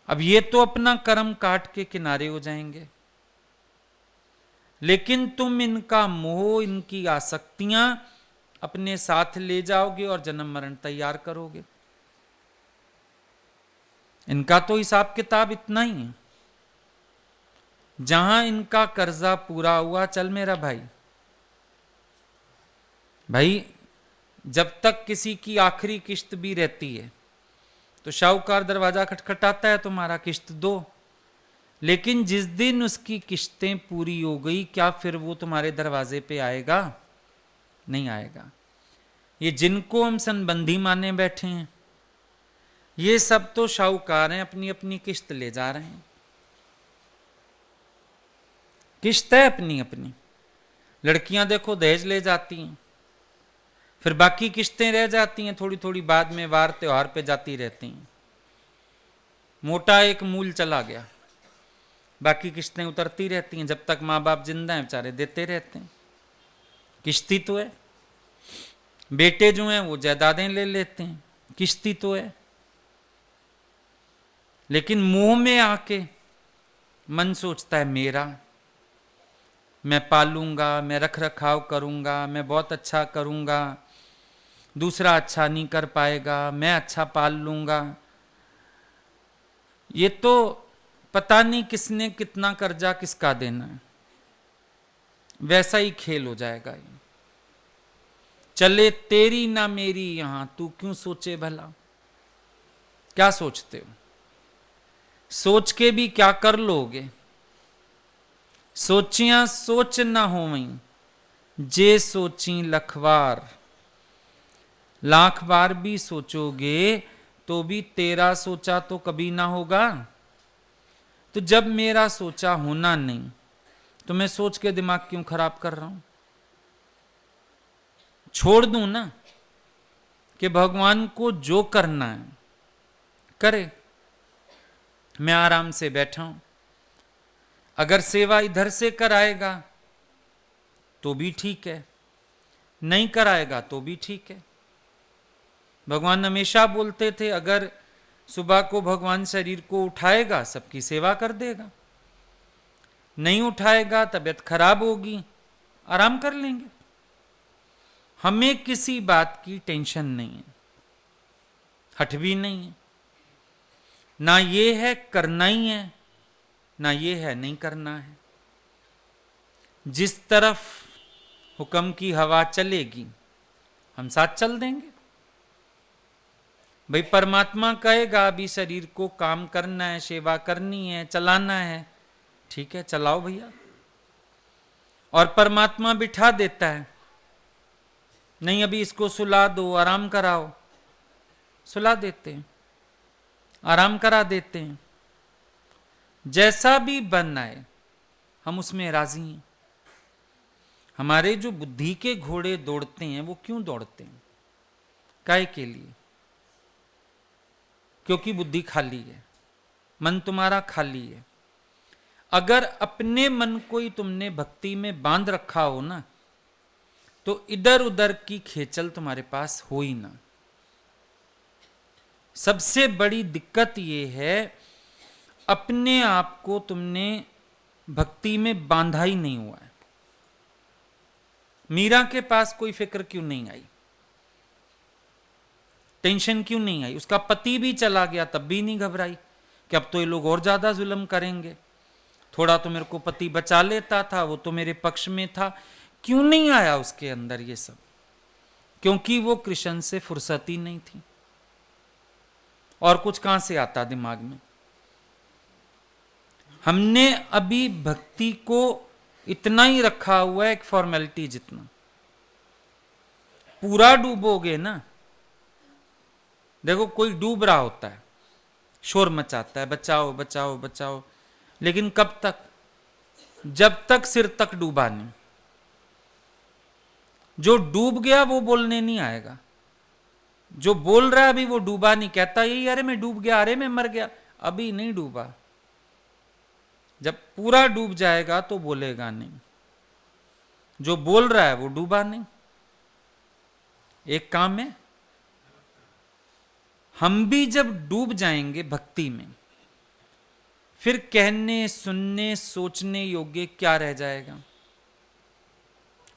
अब ये तो अपना कर्म काट के किनारे हो जाएंगे, लेकिन तुम इनका मोह, इनकी आसक्तियां अपने साथ ले जाओगे और जन्म मरण तैयार करोगे। इनका तो हिसाब किताब इतना ही है। जहां इनका कर्जा पूरा हुआ, चल मेरा भाई। भाई, जब तक किसी की आखिरी किश्त भी रहती है तो शाहूकार दरवाजा खटखटाता है, तुम्हारा किश्त दो। लेकिन जिस दिन उसकी किश्तें पूरी हो गई, क्या फिर वो तुम्हारे दरवाजे पे आएगा? नहीं आएगा। ये जिनको हम संबंधी माने बैठे हैं, ये सब तो शाहूकार हैं, अपनी अपनी किश्त ले जा रहे हैं। किश्त है अपनी अपनी। लड़कियां देखो दहेज ले जाती हैं, फिर बाकी किश्तें रह जाती हैं, थोड़ी थोड़ी बाद में वार त्योहार पे जाती रहती हैं। मोटा एक मूल चला गया, बाकी किश्तें उतरती रहती हैं। जब तक माँ बाप जिंदा हैं बेचारे देते रहते हैं। किश्ती तो है। बेटे जो हैं वो जायदादें ले लेते हैं, किश्ती तो है। लेकिन मोह में आके मन सोचता है मेरा, मैं पालूंगा, मैं रख रखाव करूंगा, मैं बहुत अच्छा करूंगा, दूसरा अच्छा नहीं कर पाएगा, मैं अच्छा पाल लूंगा। ये तो पता नहीं किसने कितना कर्जा किसका देना है, वैसा ही खेल हो जाएगा ये। चले तेरी ना मेरी यहां, तू क्यों सोचे भला? क्या सोचते हो? सोच के भी क्या कर लोगे? सोचियां सोच ना हो वहीं, जे सोची लखवार। लाख बार भी सोचोगे तो भी तेरा सोचा तो कभी ना होगा। तो जब मेरा सोचा होना नहीं, तो मैं सोच के दिमाग क्यों खराब कर रहा हूं? छोड़ दूं ना, कि भगवान को जो करना है करे। मैं आराम से बैठा हूं। अगर सेवा इधर से कराएगा तो भी ठीक है, नहीं कराएगा तो भी ठीक है। भगवान हमेशा बोलते थे अगर सुबह को भगवान शरीर को उठाएगा सबकी सेवा कर देगा, नहीं उठाएगा तबीयत खराब होगी, आराम कर लेंगे। हमें किसी बात की टेंशन नहीं है, हट भी नहीं है, ना ये है करना ही है, ना ये है नहीं करना है। जिस तरफ हुक्म की हवा चलेगी हम साथ चल देंगे। भाई परमात्मा कहेगा अभी शरीर को काम करना है, सेवा करनी है, चलाना है, ठीक है चलाओ भैया। और परमात्मा बिठा देता है, नहीं अभी इसको सुला दो, आराम कराओ, सुला देते हैं, आराम करा देते हैं। जैसा भी बन आए हम उसमें राजी हैं। हमारे जो बुद्धि के घोड़े दौड़ते हैं वो क्यों दौड़ते हैं? काहे के लिए? क्योंकि बुद्धि खाली है, मन तुम्हारा खाली है। अगर अपने मन को ही तुमने भक्ति में बांध रखा हो ना, तो इधर उधर की खेचल तुम्हारे पास हो ही ना। सबसे बड़ी दिक्कत यह है अपने आप को तुमने भक्ति में बांधा ही नहीं हुआ है। मीरा के पास कोई फिक्र क्यों नहीं आई, टेंशन क्यों नहीं आई? उसका पति भी चला गया तब भी नहीं घबराई कि अब तो ये लोग और ज्यादा जुल्म करेंगे, थोड़ा तो मेरे को पति बचा लेता था, वो तो मेरे पक्ष में था। क्यों नहीं आया उसके अंदर ये सब? क्योंकि वो कृष्ण से फुर्सत ही नहीं थी। और कुछ कहां से आता दिमाग में? हमने अभी भक्ति को इतना ही रखा हुआ है, एक फॉर्मेलिटी जितना। पूरा डूबोगे ना, देखो कोई डूब रहा होता है, शोर मचाता है बचाओ बचाओ बचाओ, लेकिन कब तक? जब तक सिर तक डूबा नहीं। जो डूब गया वो बोलने नहीं आएगा, जो बोल रहा है अभी वो डूबा नहीं, कहता यही अरे मैं डूब गया, अरे मैं मर गया, अभी नहीं डूबा। जब पूरा डूब जाएगा तो बोलेगा नहीं। जो बोल रहा है वो डूबा नहीं। एक काम है, हम भी जब डूब जाएंगे भक्ति में, फिर कहने सुनने सोचने योग्य क्या रह जाएगा?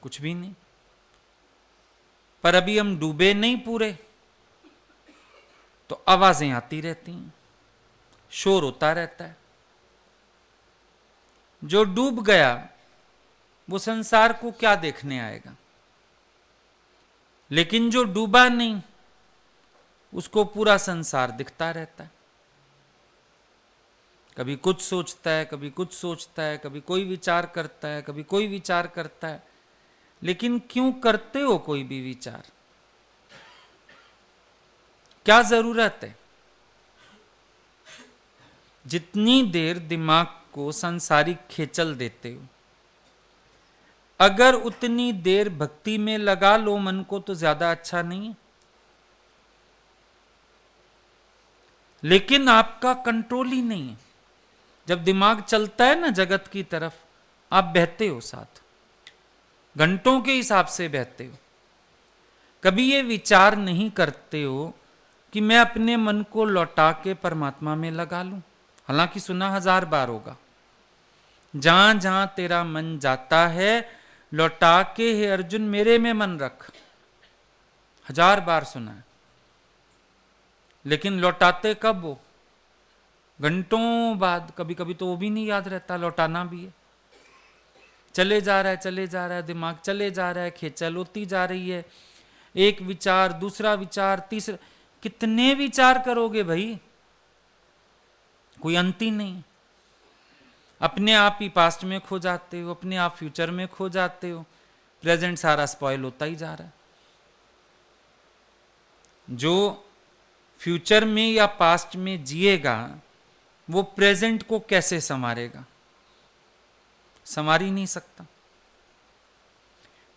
कुछ भी नहीं। पर अभी हम डूबे नहीं पूरे, तो आवाजें आती रहती हैं, शोर होता रहता है। जो डूब गया वो संसार को क्या देखने आएगा? लेकिन जो डूबा नहीं उसको पूरा संसार दिखता रहता है। कभी कुछ सोचता है, कभी कुछ सोचता है, कभी कोई विचार करता है, कभी कोई विचार करता है। लेकिन क्यों करते हो कोई भी विचार? क्या जरूरत है? जितनी देर दिमाग को सांसारिक खेचल देते हो, अगर उतनी देर भक्ति में लगा लो मन को, तो ज्यादा अच्छा नहीं है? लेकिन आपका कंट्रोल ही नहीं है। जब दिमाग चलता है ना जगत की तरफ, आप बहते हो साथ, घंटों के हिसाब से बहते हो। कभी ये विचार नहीं करते हो कि मैं अपने मन को लौटा के परमात्मा में लगा लूं। हालांकि सुना 1000 बार होगा, जहां जहां तेरा मन जाता है लौटा के हे अर्जुन मेरे में मन रख। 1000 बार सुना है। लेकिन लौटाते कब हो? घंटों बाद। कभी कभी तो वो भी नहीं याद रहता, लौटाना भी है। चले जा रहा है, चले जा रहा है, दिमाग चले जा रहा है, खेचल होती जा रही है। एक विचार, दूसरा विचार, तीसरा, कितने विचार करोगे भाई? कोई अंत ही नहीं। अपने आप ही पास्ट में खो जाते हो, अपने आप फ्यूचर में खो जाते हो, प्रेजेंट सारा स्पॉइल होता ही जा रहा है। जो फ्यूचर में या पास्ट में जिएगा वो प्रेजेंट को कैसे संवारेगा? संवार ही नहीं सकता।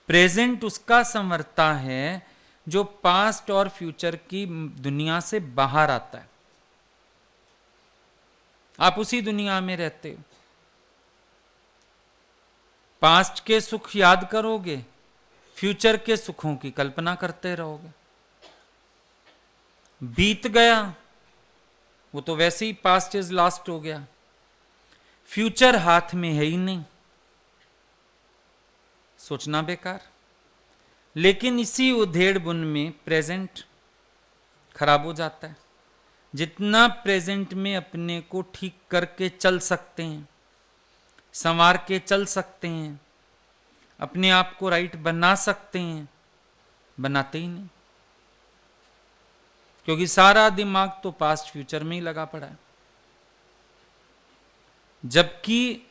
प्रेजेंट उसका संवरता है जो पास्ट और फ्यूचर की दुनिया से बाहर आता है। आप उसी दुनिया में रहते हो। पास्ट के सुख याद करोगे, फ्यूचर के सुखों की कल्पना करते रहोगे। बीत गया वो तो वैसे ही पास्ट इज लास्ट हो गया, फ्यूचर हाथ में है ही नहीं, सोचना बेकार। लेकिन इसी उधेड़ बुन में प्रेजेंट खराब हो जाता है। जितना प्रेजेंट में अपने को ठीक करके चल सकते हैं, संवार के चल सकते हैं, अपने आप को राइट बना सकते हैं, बनाते ही नहीं, क्योंकि सारा दिमाग तो पास्ट फ्यूचर में ही लगा पड़ा है। जबकि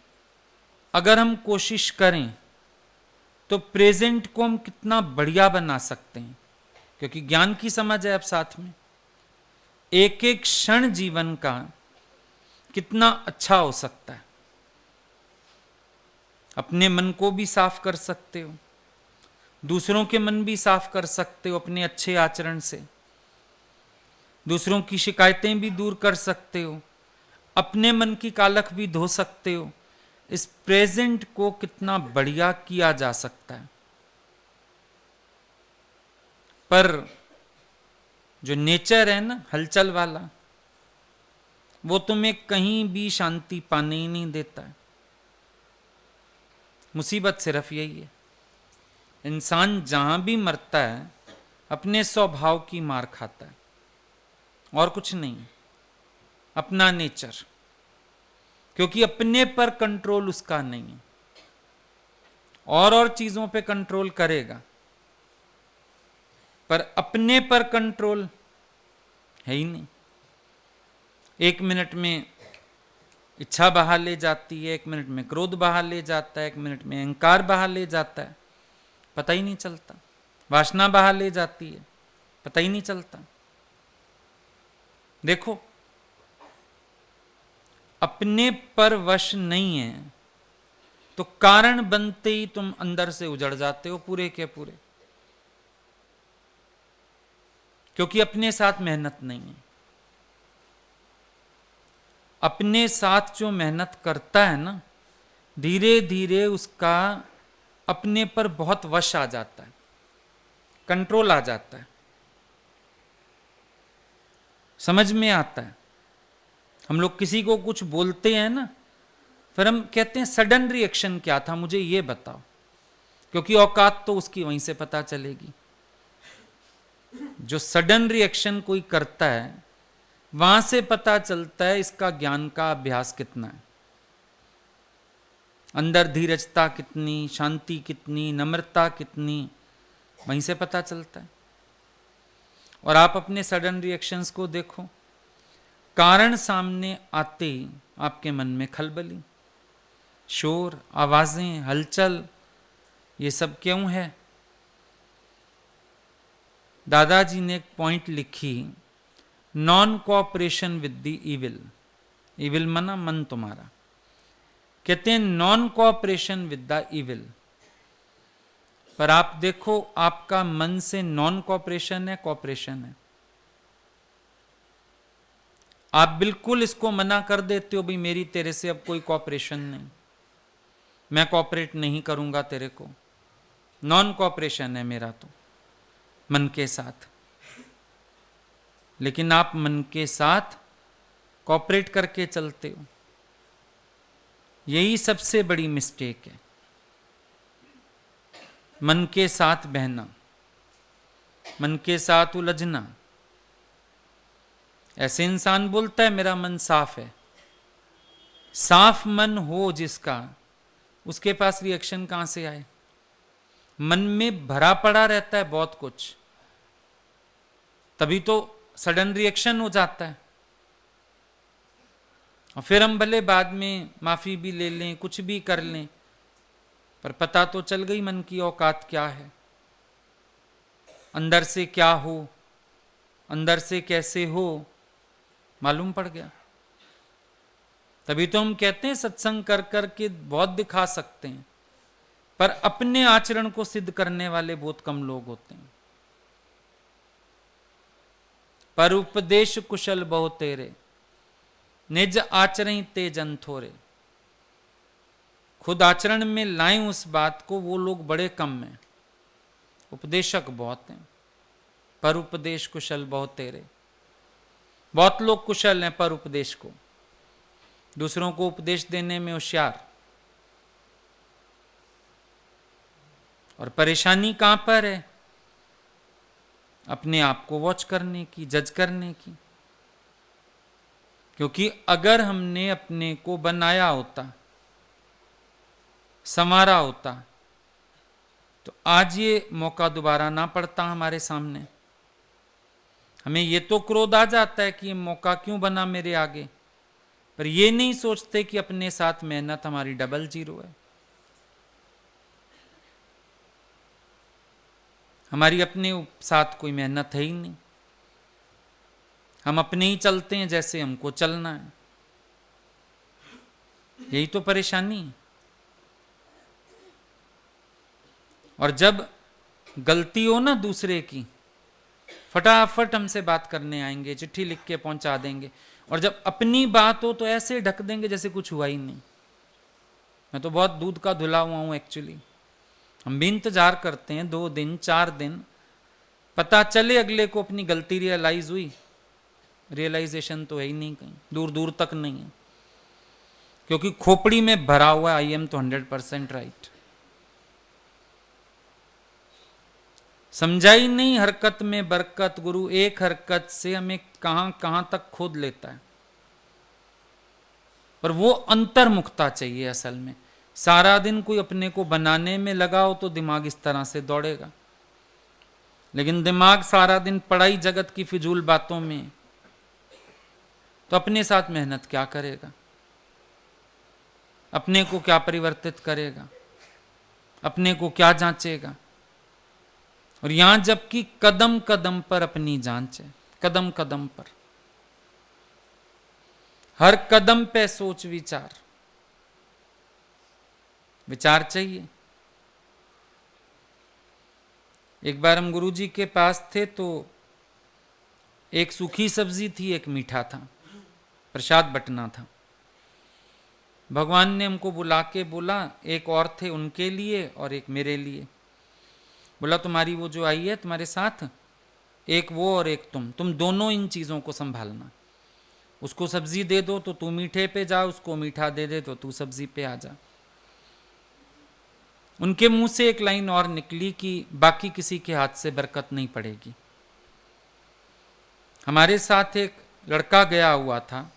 अगर हम कोशिश करें तो प्रेजेंट को हम कितना बढ़िया बना सकते हैं, क्योंकि ज्ञान की समझ है अब साथ में। एक एक क्षण जीवन का कितना अच्छा हो सकता है। अपने मन को भी साफ कर सकते हो, दूसरों के मन भी साफ कर सकते हो अपने अच्छे आचरण से, दूसरों की शिकायतें भी दूर कर सकते हो, अपने मन की कालख भी धो सकते हो। इस प्रेजेंट को कितना बढ़िया किया जा सकता है। पर जो नेचर है ना हलचल वाला, वो तुम्हें कहीं भी शांति पाने ही नहीं देता है। मुसीबत सिर्फ यही है, इंसान जहां भी मरता है अपने स्वभाव की मार खाता है, और कुछ नहीं, अपना नेचर। क्योंकि अपने पर कंट्रोल उसका नहीं है, और चीजों पे कंट्रोल करेगा, पर अपने पर कंट्रोल है ही नहीं। एक मिनट में इच्छा बहा ले जाती है, एक मिनट में क्रोध बहा ले जाता है, एक मिनट में अहंकार बहा ले जाता है, पता ही नहीं चलता। वासना बहा ले जाती है, पता ही नहीं चलता। देखो, अपने पर वश नहीं है तो कारण बनते ही तुम अंदर से उजड़ जाते हो पूरे के पूरे, क्योंकि अपने साथ मेहनत नहीं है। अपने साथ जो मेहनत करता है ना, धीरे धीरे उसका अपने पर बहुत वश आ जाता है, कंट्रोल आ जाता है, समझ में आता है। हम लोग किसी को कुछ बोलते हैं ना, फिर हम कहते हैं सडन रिएक्शन क्या था मुझे ये बताओ, क्योंकि औकात तो उसकी वहीं से पता चलेगी। जो सडन रिएक्शन कोई करता है वहां से पता चलता है इसका ज्ञान का अभ्यास कितना है, अंदर धीरजता कितनी, शांति कितनी, नम्रता कितनी, वहीं से पता चलता है। और आप अपने सडन रिएक्शंस को देखो, कारण सामने आते ही आपके मन में खलबली, शोर, आवाजें, हलचल, ये सब क्यों है? दादाजी ने एक पॉइंट लिखी, non cooperation with the evil. Evil मना मन तुम्हारा। कहते हैं non cooperation with the evil. पर आप देखो, आपका मन से नॉन कोऑपरेशन है, कोऑपरेशन है? आप बिल्कुल इसको मना कर देते हो, भाई मेरी तेरे से अब कोई कोऑपरेशन नहीं, मैं कोऑपरेट नहीं करूंगा तेरे को। नॉन कोऑपरेशन है मेरा तो मन के साथ। लेकिन आप मन के साथ कोऑपरेट करके चलते हो, यही सबसे बड़ी मिस्टेक है। मन के साथ बहना, मन के साथ उलझना। ऐसे इंसान बोलता है मेरा मन साफ है। साफ मन हो जिसका, उसके पास रिएक्शन कहां से आए? मन में भरा पड़ा रहता है बहुत कुछ, तभी तो सडन रिएक्शन हो जाता है। और फिर हम भले बाद में माफी भी ले लें, कुछ भी कर लें, पर पता तो चल गई मन की औकात क्या है, अंदर से क्या हो, अंदर से कैसे हो, मालूम पड़ गया। तभी तो हम कहते हैं सत्संग कर कर के बहुत दिखा सकते हैं, पर अपने आचरण को सिद्ध करने वाले बहुत कम लोग होते हैं। पर उपदेश कुशल बहु तेरे, निज आचरण ते जन थोरे। खुद आचरण में लाएं उस बात को वो लोग बड़े कम हैं, उपदेशक बहुत हैं, पर उपदेश कुशल बहु तेरे। बहुत लोग कुशल हैं पर उपदेश को, दूसरों को उपदेश देने में होशियार। और परेशानी कहां पर है? अपने आप को वॉच करने की, जज करने की। क्योंकि अगर हमने अपने को बनाया होता, संवारा होता, तो आज ये मौका दोबारा ना पड़ता हमारे सामने। हमें ये तो क्रोध आ जाता है कि ये मौका क्यों बना मेरे आगे, पर ये नहीं सोचते कि अपने साथ मेहनत हमारी डबल जीरो है। हमारी अपने साथ कोई मेहनत है ही नहीं, हम अपने ही चलते हैं जैसे हमको चलना है। यही तो परेशानी है। और जब गलती हो ना दूसरे की, फटाफट हमसे बात करने आएंगे, चिट्ठी लिख के पहुंचा देंगे, और जब अपनी बात हो तो ऐसे ढक देंगे जैसे कुछ हुआ ही नहीं। मैं तो बहुत दूध का धुला हुआ हूं एक्चुअली। हम भी इंतजार करते हैं 2 दिन 4 दिन, पता चले अगले को अपनी गलती रियलाइज हुई। रियलाइजेशन तो है ही नहीं, कहीं दूर दूर तक नहीं है, क्योंकि खोपड़ी में भरा हुआ आई एम तो 100% राइट। समझा ही नहीं हरकत में बरकत, गुरु एक हरकत से हमें कहां कहां तक खोद लेता है। पर वो अंतर्मुखता चाहिए असल में। सारा दिन कोई अपने को बनाने में लगा हो तो दिमाग इस तरह से दौड़ेगा, लेकिन दिमाग सारा दिन पढ़ाई जगत की फिजूल बातों में, तो अपने साथ मेहनत क्या करेगा? अपने को क्या परिवर्तित करेगा? अपने को क्या जांचेगा? और यहां जबकि कदम कदम पर अपनी जांच है, कदम कदम पर, हर कदम पे सोच विचार, विचार चाहिए। एक बार हम गुरुजी के पास थे तो एक सूखी सब्जी थी, एक मीठा था, प्रसाद बटना था। भगवान ने हमको बुला के बोला, एक और थे उनके लिए और एक मेरे लिए। बोला तुम्हारी वो जो आई है तुम्हारे साथ, एक वो और एक तुम दोनों इन चीजों को संभालना। उसको सब्जी दे दो तो तू मीठे पे जा, उसको मीठा दे दे तो तू सब्जी पे आ जा। उनके मुंह से एक लाइन और निकली कि बाकी किसी के हाथ से बरकत नहीं पड़ेगी। हमारे साथ एक लड़का गया हुआ था,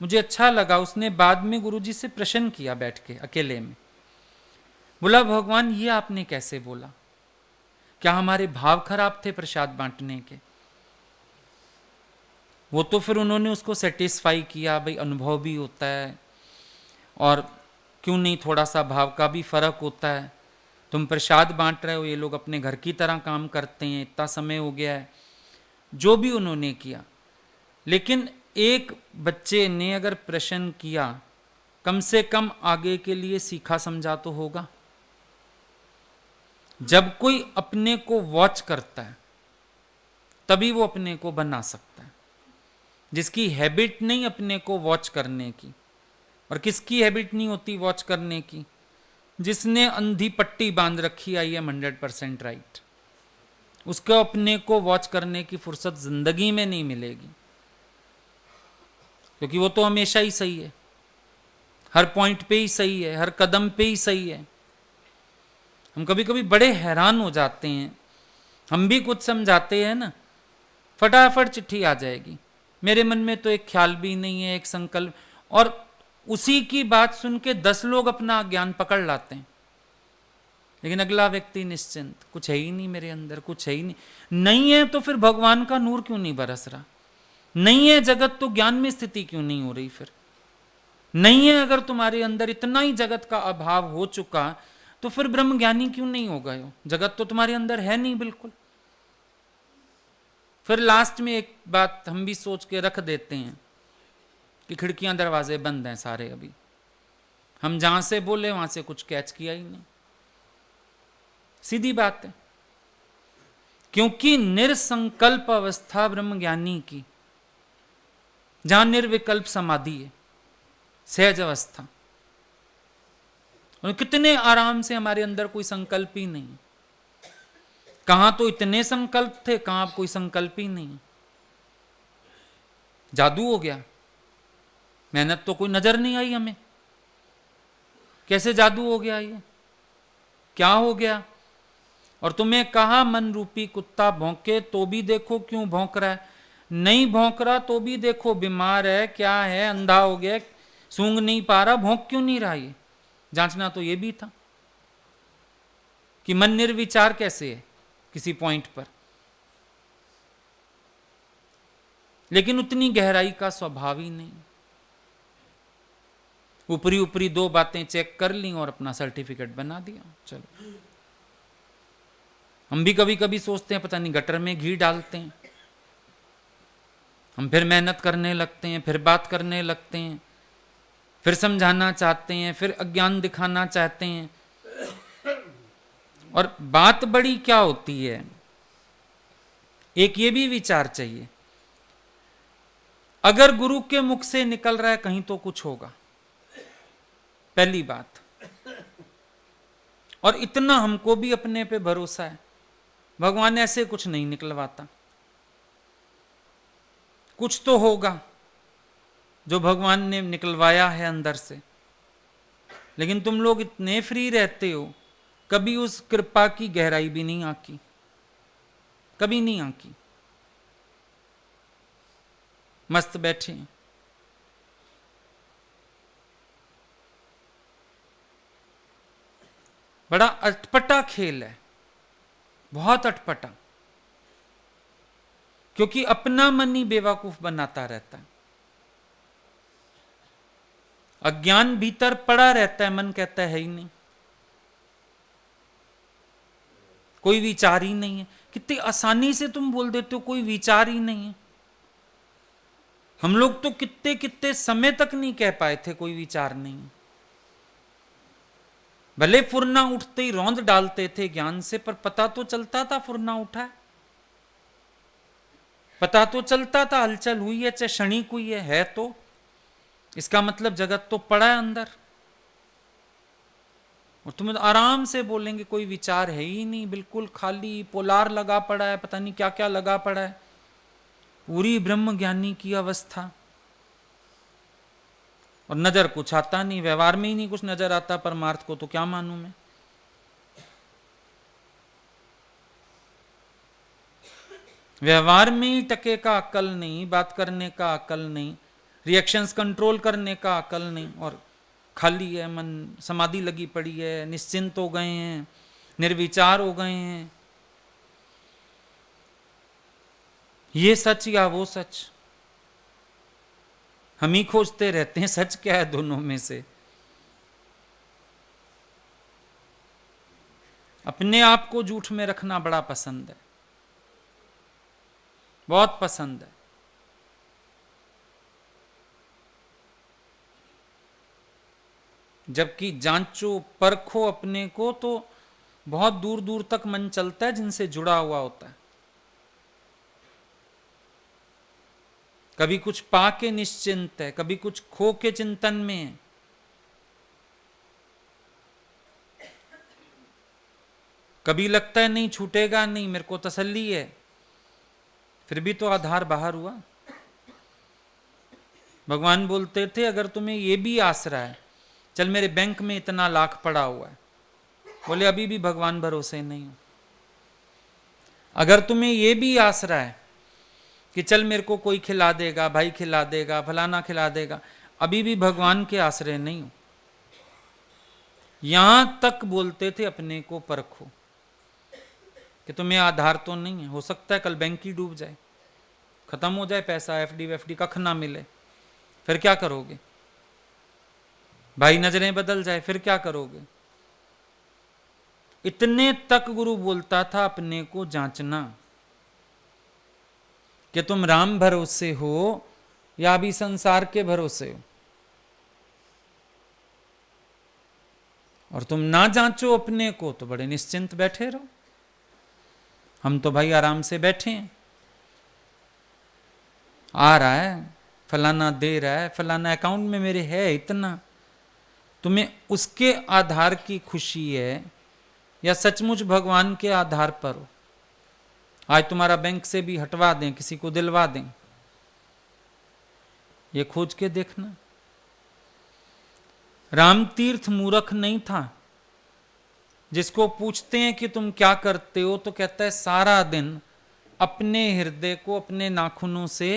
मुझे अच्छा लगा, उसने बाद में गुरुजी से प्रश्न किया बैठ के अकेले में। बोला भगवान ये आपने कैसे बोला? क्या हमारे भाव खराब थे प्रसाद बांटने के? वो तो फिर उन्होंने उसको सेटिस्फाई किया, भाई अनुभव भी होता है और क्यों नहीं थोड़ा सा भाव का भी फर्क होता है। तुम प्रसाद बांट रहे हो, ये लोग अपने घर की तरह काम करते हैं, इतना समय हो गया है, जो भी उन्होंने किया। लेकिन एक बच्चे ने अगर प्रश्न किया, कम से कम आगे के लिए सीखा समझा तो होगा। जब कोई अपने को वॉच करता है तभी वो अपने को बना सकता है। जिसकी हैबिट नहीं अपने को वॉच करने की, और किसकी हैबिट नहीं होती वॉच करने की? जिसने अंधी पट्टी बांध रखी आई है 100% राइट, उसको अपने को वॉच करने की फुर्सत जिंदगी में नहीं मिलेगी, क्योंकि वो तो हमेशा ही सही है, हर पॉइंट पे ही सही है, हर कदम पे ही सही है। हम कभी कभी बड़े हैरान हो जाते हैं, हम भी कुछ समझाते हैं ना, फटाफट चिट्ठी आ जाएगी, मेरे मन में तो एक ख्याल भी नहीं है, एक संकल्प, और उसी की बात सुन के 10 लोग अपना ज्ञान पकड़ लाते हैं, लेकिन अगला व्यक्ति निश्चिंत, कुछ है ही नहीं मेरे अंदर, कुछ है ही नहीं। नहीं है तो फिर भगवान का नूर क्यों नहीं बरस रहा? नहीं है जगत तो ज्ञान में स्थिति क्यों नहीं हो रही? फिर नहीं है अगर तुम्हारे अंदर इतना ही जगत का अभाव हो चुका, तो फिर ब्रह्म ज्ञानी क्यों नहीं हो गए हो? जगत तो तुम्हारे अंदर है नहीं बिल्कुल। फिर लास्ट में एक बात हम भी सोच के रख देते हैं कि खिड़कियां दरवाजे बंद हैं सारे, अभी हम जहां से बोले वहां से कुछ कैच किया ही नहीं। सीधी बात है, क्योंकि निरसंकल्प अवस्था ब्रह्म ज्ञानी की, जहां निर्विकल्प समाधि है, सहज अवस्था, और कितने आराम से हमारे अंदर कोई संकल्प ही नहीं। कहां तो इतने संकल्प थे, कहां कोई संकल्प ही नहीं। जादू हो गया, मेहनत तो कोई नजर नहीं आई हमें, कैसे जादू हो गया ये, क्या हो गया? और तुम्हें कहा मन रूपी कुत्ता भौंके तो भी देखो क्यों भौंक रहा है, नहीं भौंक रहा तो भी देखो बीमार है, क्या है, अंधा हो गया, सूंघ नहीं पा रहा, भौंक क्यों नहीं रहा? ये जांचना तो ये भी था कि मन निर्विचार कैसे है किसी पॉइंट पर, लेकिन उतनी गहराई का स्वभाव ही नहीं। ऊपरी ऊपरी दो बातें चेक कर ली और अपना सर्टिफिकेट बना दिया। चलो, हम भी कभी कभी सोचते हैं पता नहीं गटर में घी डालते हैं, हम फिर मेहनत करने लगते हैं, फिर बात करने लगते हैं, फिर समझाना चाहते हैं, फिर अज्ञान दिखाना चाहते हैं। और बात बड़ी क्या होती है, एक ये भी विचार चाहिए, अगर गुरु के मुख से निकल रहा है कहीं तो कुछ होगा, पहली बात। और इतना हमको भी अपने पे भरोसा है, भगवान ऐसे कुछ नहीं निकलवाता, कुछ तो होगा जो भगवान ने निकलवाया है अंदर से। लेकिन तुम लोग इतने फ्री रहते हो, कभी उस कृपा की गहराई भी नहीं आकी, कभी नहीं आकी, मस्त बैठे। बड़ा अटपटा खेल है, बहुत अटपटा, क्योंकि अपना मन ही बेवकूफ बनाता रहता है। अज्ञान भीतर पड़ा रहता है, मन कहता है ही नहीं, कोई विचार ही नहीं है। कितनी आसानी से तुम बोल देते हो कोई विचार ही नहीं है। हम लोग तो कितने कितने समय तक नहीं कह पाए थे कोई विचार नहीं। भले फुरना उठते ही रौंद डालते थे ज्ञान से, पर पता तो चलता था फुरना उठा है, पता तो चलता था हलचल हुई है, चाहे क्षणिक हुई है तो इसका मतलब जगत तो पड़ा है अंदर। और तुम आराम से बोलेंगे कोई विचार है ही नहीं, बिल्कुल खाली, पोलार लगा पड़ा है, पता नहीं क्या क्या लगा पड़ा है, पूरी ब्रह्म ज्ञानी की अवस्था। और नजर कुछ आता नहीं, व्यवहार में ही नहीं कुछ नजर आता परमार्थ को, तो क्या मानूं मैं? व्यवहार में ही टके का अकल नहीं, बात करने का अकल नहीं, रिएक्शंस कंट्रोल करने का अकल नहीं, और खाली है मन, समाधि लगी पड़ी है, निश्चिंत हो गए हैं, निर्विचार हो गए हैं। ये सच या वो सच, हम ही खोजते रहते हैं सच क्या है दोनों में से। अपने आप को झूठ में रखना बड़ा पसंद है, बहुत पसंद है। जबकि जांचो परखो अपने को तो बहुत दूर दूर तक मन चलता है जिनसे जुड़ा हुआ होता है। कभी कुछ पाके निश्चिंत है, कभी कुछ खो के चिंतन में है। कभी लगता है नहीं छूटेगा नहीं, मेरे को तसल्ली है, फिर भी तो आधार बाहर हुआ। भगवान बोलते थे अगर तुम्हें यह भी आसरा है, चल मेरे बैंक में इतना लाख पड़ा हुआ है, बोले अभी भी भगवान भरोसे नहीं हो। अगर तुम्हें यह भी आसरा है कि चल मेरे को कोई खिला देगा, भाई खिला देगा, फलाना खिला देगा, अभी भी भगवान के आश्रय नहीं हो। यहां तक बोलते थे अपने को परखो कि तुम्हें आधार तो नहीं है, हो सकता है कल बैंक ही डूब जाए, खत्म हो जाए पैसा, एफडी वेफडी कख ना मिले, फिर क्या करोगे? भाई नजरें बदल जाए, फिर क्या करोगे? इतने तक गुरु बोलता था अपने को जांचना कि तुम राम भरोसे हो या अभी संसार के भरोसे हो। और तुम ना जांचो अपने को तो बड़े निश्चिंत बैठे रहो। हम तो भाई आराम से बैठे हैं, आ रहा है फलाना, दे रहा है फलाना, अकाउंट में मेरे है इतना। तुम्हें उसके आधार की खुशी है या सचमुच भगवान के आधार पर हो? आज तुम्हारा बैंक से भी हटवा दें, किसी को दिलवा दें, ये खोज के देखना। रामतीर्थ मूर्ख नहीं था। जिसको पूछते हैं कि तुम क्या करते हो तो कहता है सारा दिन अपने हृदय को अपने नाखूनों से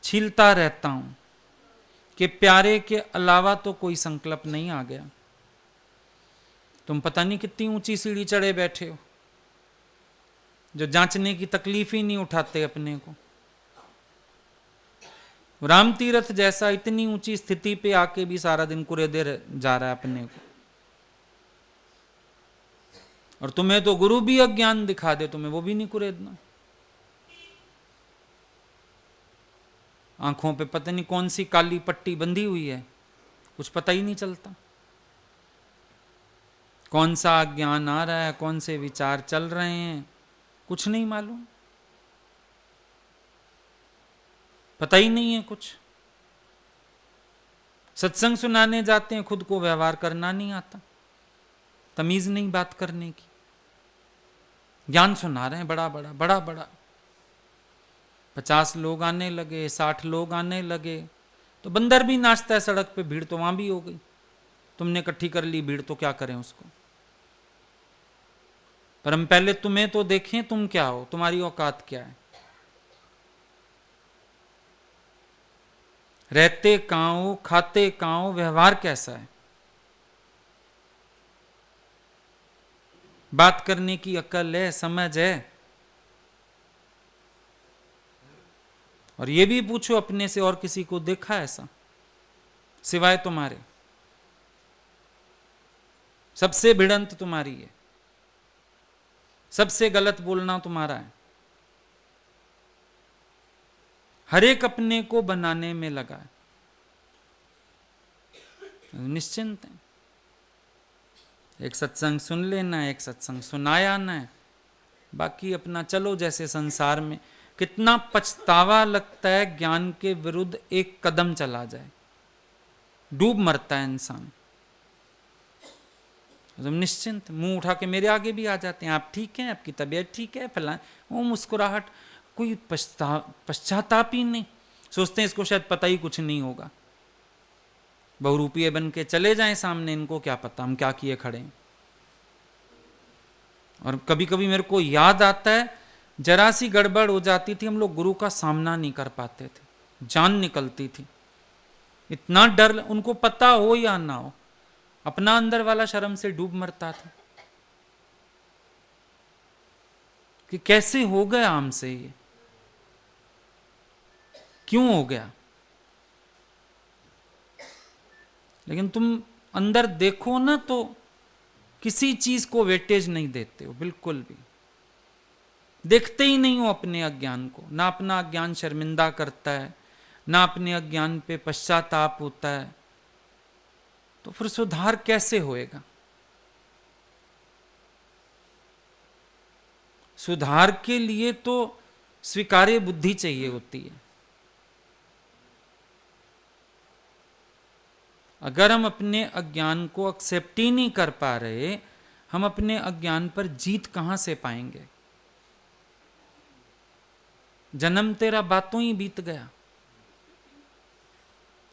छीलता रहता हूं कि प्यारे के अलावा तो कोई संकल्प नहीं आ गया। तुम पता नहीं कितनी ऊंची सीढ़ी चढ़े बैठे हो, जो जांचने की तकलीफ ही नहीं उठाते अपने को। रामतीर्थ जैसा इतनी ऊंची स्थिति पे आके भी सारा दिन कुरेदे जा रहा है अपने को। और तुम्हें तो गुरु भी अज्ञान दिखा दे, तुम्हें वो भी नहीं कुरेदना। आंखों पे पता नहीं कौन सी काली पट्टी बंधी हुई है, कुछ पता ही नहीं चलता। कौन सा अज्ञान आ रहा है, कौन से विचार चल रहे हैं, कुछ नहीं मालूम, पता ही नहीं है कुछ। सत्संग सुनाने जाते हैं, खुद को व्यवहार करना नहीं आता, तमीज नहीं बात करने की। ज्ञान सुना रहे हैं बड़ा बड़ा बड़ा बड़ा, 50 लोग आने लगे, 60 लोग आने लगे, तो बंदर भी नाचता है सड़क पे, भीड़ तो वहां भी हो गई। तुमने इकट्ठी कर ली भीड़, तो क्या करें उसको। पर हम पहले तुम्हें तो देखें, तुम क्या हो, तुम्हारी औकात क्या है, रहते कहां हो, खाते कहां हो, व्यवहार कैसा है, बात करने की अकल है, समझ है। और ये भी पूछो अपने से, और किसी को देखा ऐसा सिवाय तुम्हारे? सबसे भिड़ंत तुम्हारी है, सबसे गलत बोलना तुम्हारा है। हर एक अपने को बनाने में लगा है। निश्चिंत है, एक सत्संग सुन लेना, एक सत्संग सुनाया ना है, बाकी अपना चलो जैसे संसार में। कितना पछतावा लगता है ज्ञान के विरुद्ध एक कदम चला जाए, डूब मरता है इंसान। तुम निश्चिंत, मुंह उठा के मेरे आगे भी आ जाते हैं, आप ठीक हैं, आपकी तबीयत ठीक है, फलां, वो मुस्कुराहट, कोई पश्चाताप ही नहीं। सोचते हैं इसको शायद पता ही कुछ नहीं होगा, बहुरूपीय बन के चले जाएं सामने, इनको क्या पता हम क्या किए खड़े हैं। और कभी कभी मेरे को याद आता है, जरा सी गड़बड़ हो जाती थी, हम लोग गुरु का सामना नहीं कर पाते थे, जान निकलती थी, इतना डर। उनको पता हो या ना हो, अपना अंदर वाला शर्म से डूब मरता था कि कैसे हो गया हमसे ये, क्यों हो गया। लेकिन तुम अंदर देखो ना, तो किसी चीज को वेटेज नहीं देते हो, बिल्कुल भी देखते ही नहीं हो अपने अज्ञान को। ना अपना अज्ञान शर्मिंदा करता है, ना अपने अज्ञान पे पश्चाताप होता है, तो फिर सुधार कैसे होएगा? सुधार के लिए तो स्वीकार्य बुद्धि चाहिए होती है। अगर हम अपने अज्ञान को एक्सेप्ट ही नहीं कर पा रहे, हम अपने अज्ञान पर जीत कहां से पाएंगे? जन्म तेरा बातों ही बीत गया,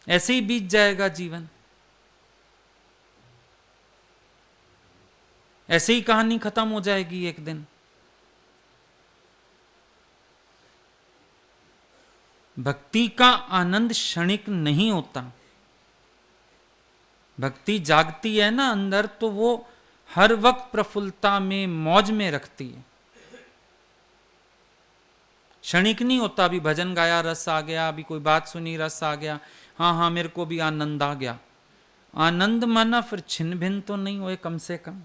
ऐसे ही बीत जाएगा जीवन, ऐसे ही कहानी खत्म हो जाएगी एक दिन। भक्ति का आनंद क्षणिक नहीं होता। भक्ति जागती है ना अंदर, तो वो हर वक्त प्रफुल्लता में, मौज में रखती है। क्षणिक नहीं होता, अभी भजन गाया रस आ गया, अभी कोई बात सुनी रस आ गया, हाँ हाँ मेरे को भी आनंद आ गया। आनंद माना फिर छिन्न भिन्न तो नहीं होए कम से कम।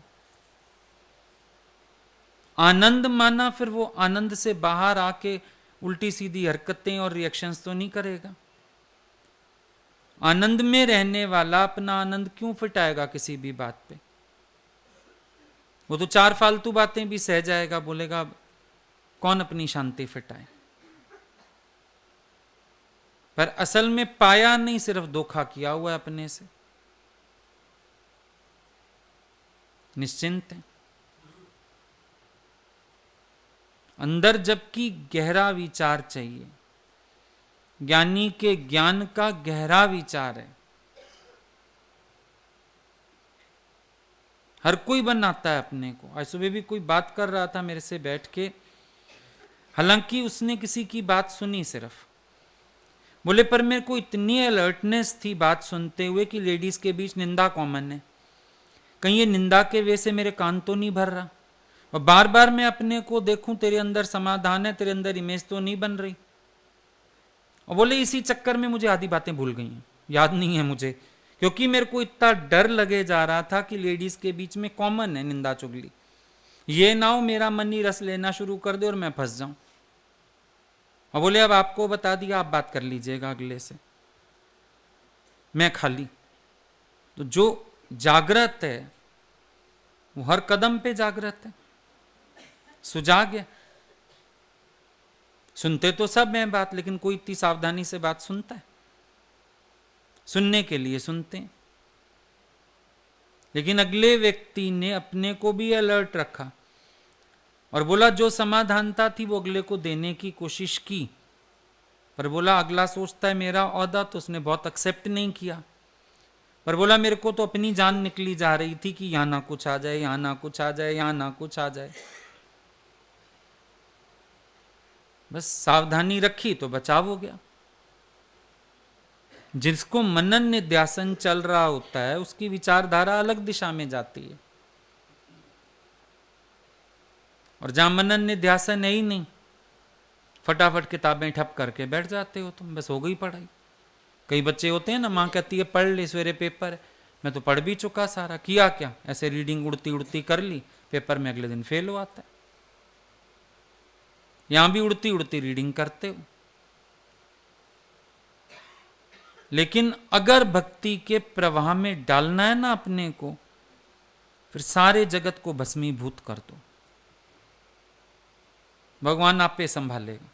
आनंद माना फिर वो आनंद से बाहर आके उल्टी सीधी हरकतें और रिएक्शंस तो नहीं करेगा। आनंद में रहने वाला अपना आनंद क्यों फिटाएगा किसी भी बात पे? वो तो 4 फालतू बातें भी सह जाएगा, बोलेगा कौन अपनी शांति फिटाए। पर असल में पाया नहीं, सिर्फ धोखा किया हुआ है अपने से। निश्चिंत है। अंदर जबकि गहरा विचार चाहिए, ज्ञानी के ज्ञान का गहरा विचार है। हर कोई बनाता है अपने को। आज सुबह भी कोई बात कर रहा था मेरे से बैठ के, हालांकि उसने किसी की बात सुनी सिर्फ, बोले पर मेरे को इतनी अलर्टनेस थी बात सुनते हुए कि लेडीज के बीच निंदा कॉमन है, कहीं ये निंदा के वे से मेरे कान तो नहीं भर रहा, और बार बार मैं अपने को देखूं तेरे अंदर समाधान है, तेरे अंदर इमेज तो नहीं बन रही। और बोले इसी चक्कर में मुझे आधी बातें भूल गई हैं, याद नहीं है मुझे, क्योंकि मेरे को इतना डर लगे जा रहा था कि लेडीज के बीच में कॉमन है निंदा चुगली, ये ना हो मेरा मन ही रस लेना शुरू कर दे और मैं फंस जाऊं। और बोले अब आपको बता दिया, आप बात कर लीजिएगा अगले से, मैं खाली। तो जो जागृत है वो हर कदम पे जागृत है, सुजाग है। सुनते तो सब हैं बात, लेकिन कोई इतनी सावधानी से बात सुनता है? सुनने के लिए सुनते हैं, लेकिन अगले व्यक्ति ने अपने को भी अलर्ट रखा और बोला जो समाधानता थी वो अगले को देने की कोशिश की, पर बोला अगला सोचता है मेरा औहदा, तो उसने बहुत एक्सेप्ट नहीं किया। पर बोला मेरे को तो अपनी जान निकली जा रही थी कि यहां ना कुछ आ जाए, यहां ना कुछ आ जाए, यहां ना कुछ आ जाए। बस सावधानी रखी तो बचाव हो गया। जिसको मनन निध्यासन चल रहा होता है उसकी विचारधारा अलग दिशा में जाती है, और जहां मनन निध्यासन है ही नहीं, फटाफट किताबें ठप करके बैठ जाते हो तुम, बस हो गई पढ़ाई। कई बच्चे होते हैं ना, माँ कहती है पढ़ ले सवेरे पेपर है, मैं तो पढ़ भी चुका सारा, किया क्या, ऐसे रीडिंग उड़ती उड़ती कर ली, पेपर में अगले दिन फेल हो आता है। यहां भी उड़ती उड़ती रीडिंग करते हो। लेकिन अगर भक्ति के प्रवाह में डालना है ना अपने को, फिर सारे जगत को भस्मीभूत कर दो, भगवान आप पे संभालेगा।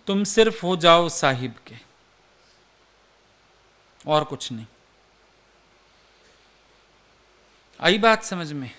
तुम सिर्फ हो जाओ साहिब के, और कुछ नहीं। आई बात समझ में?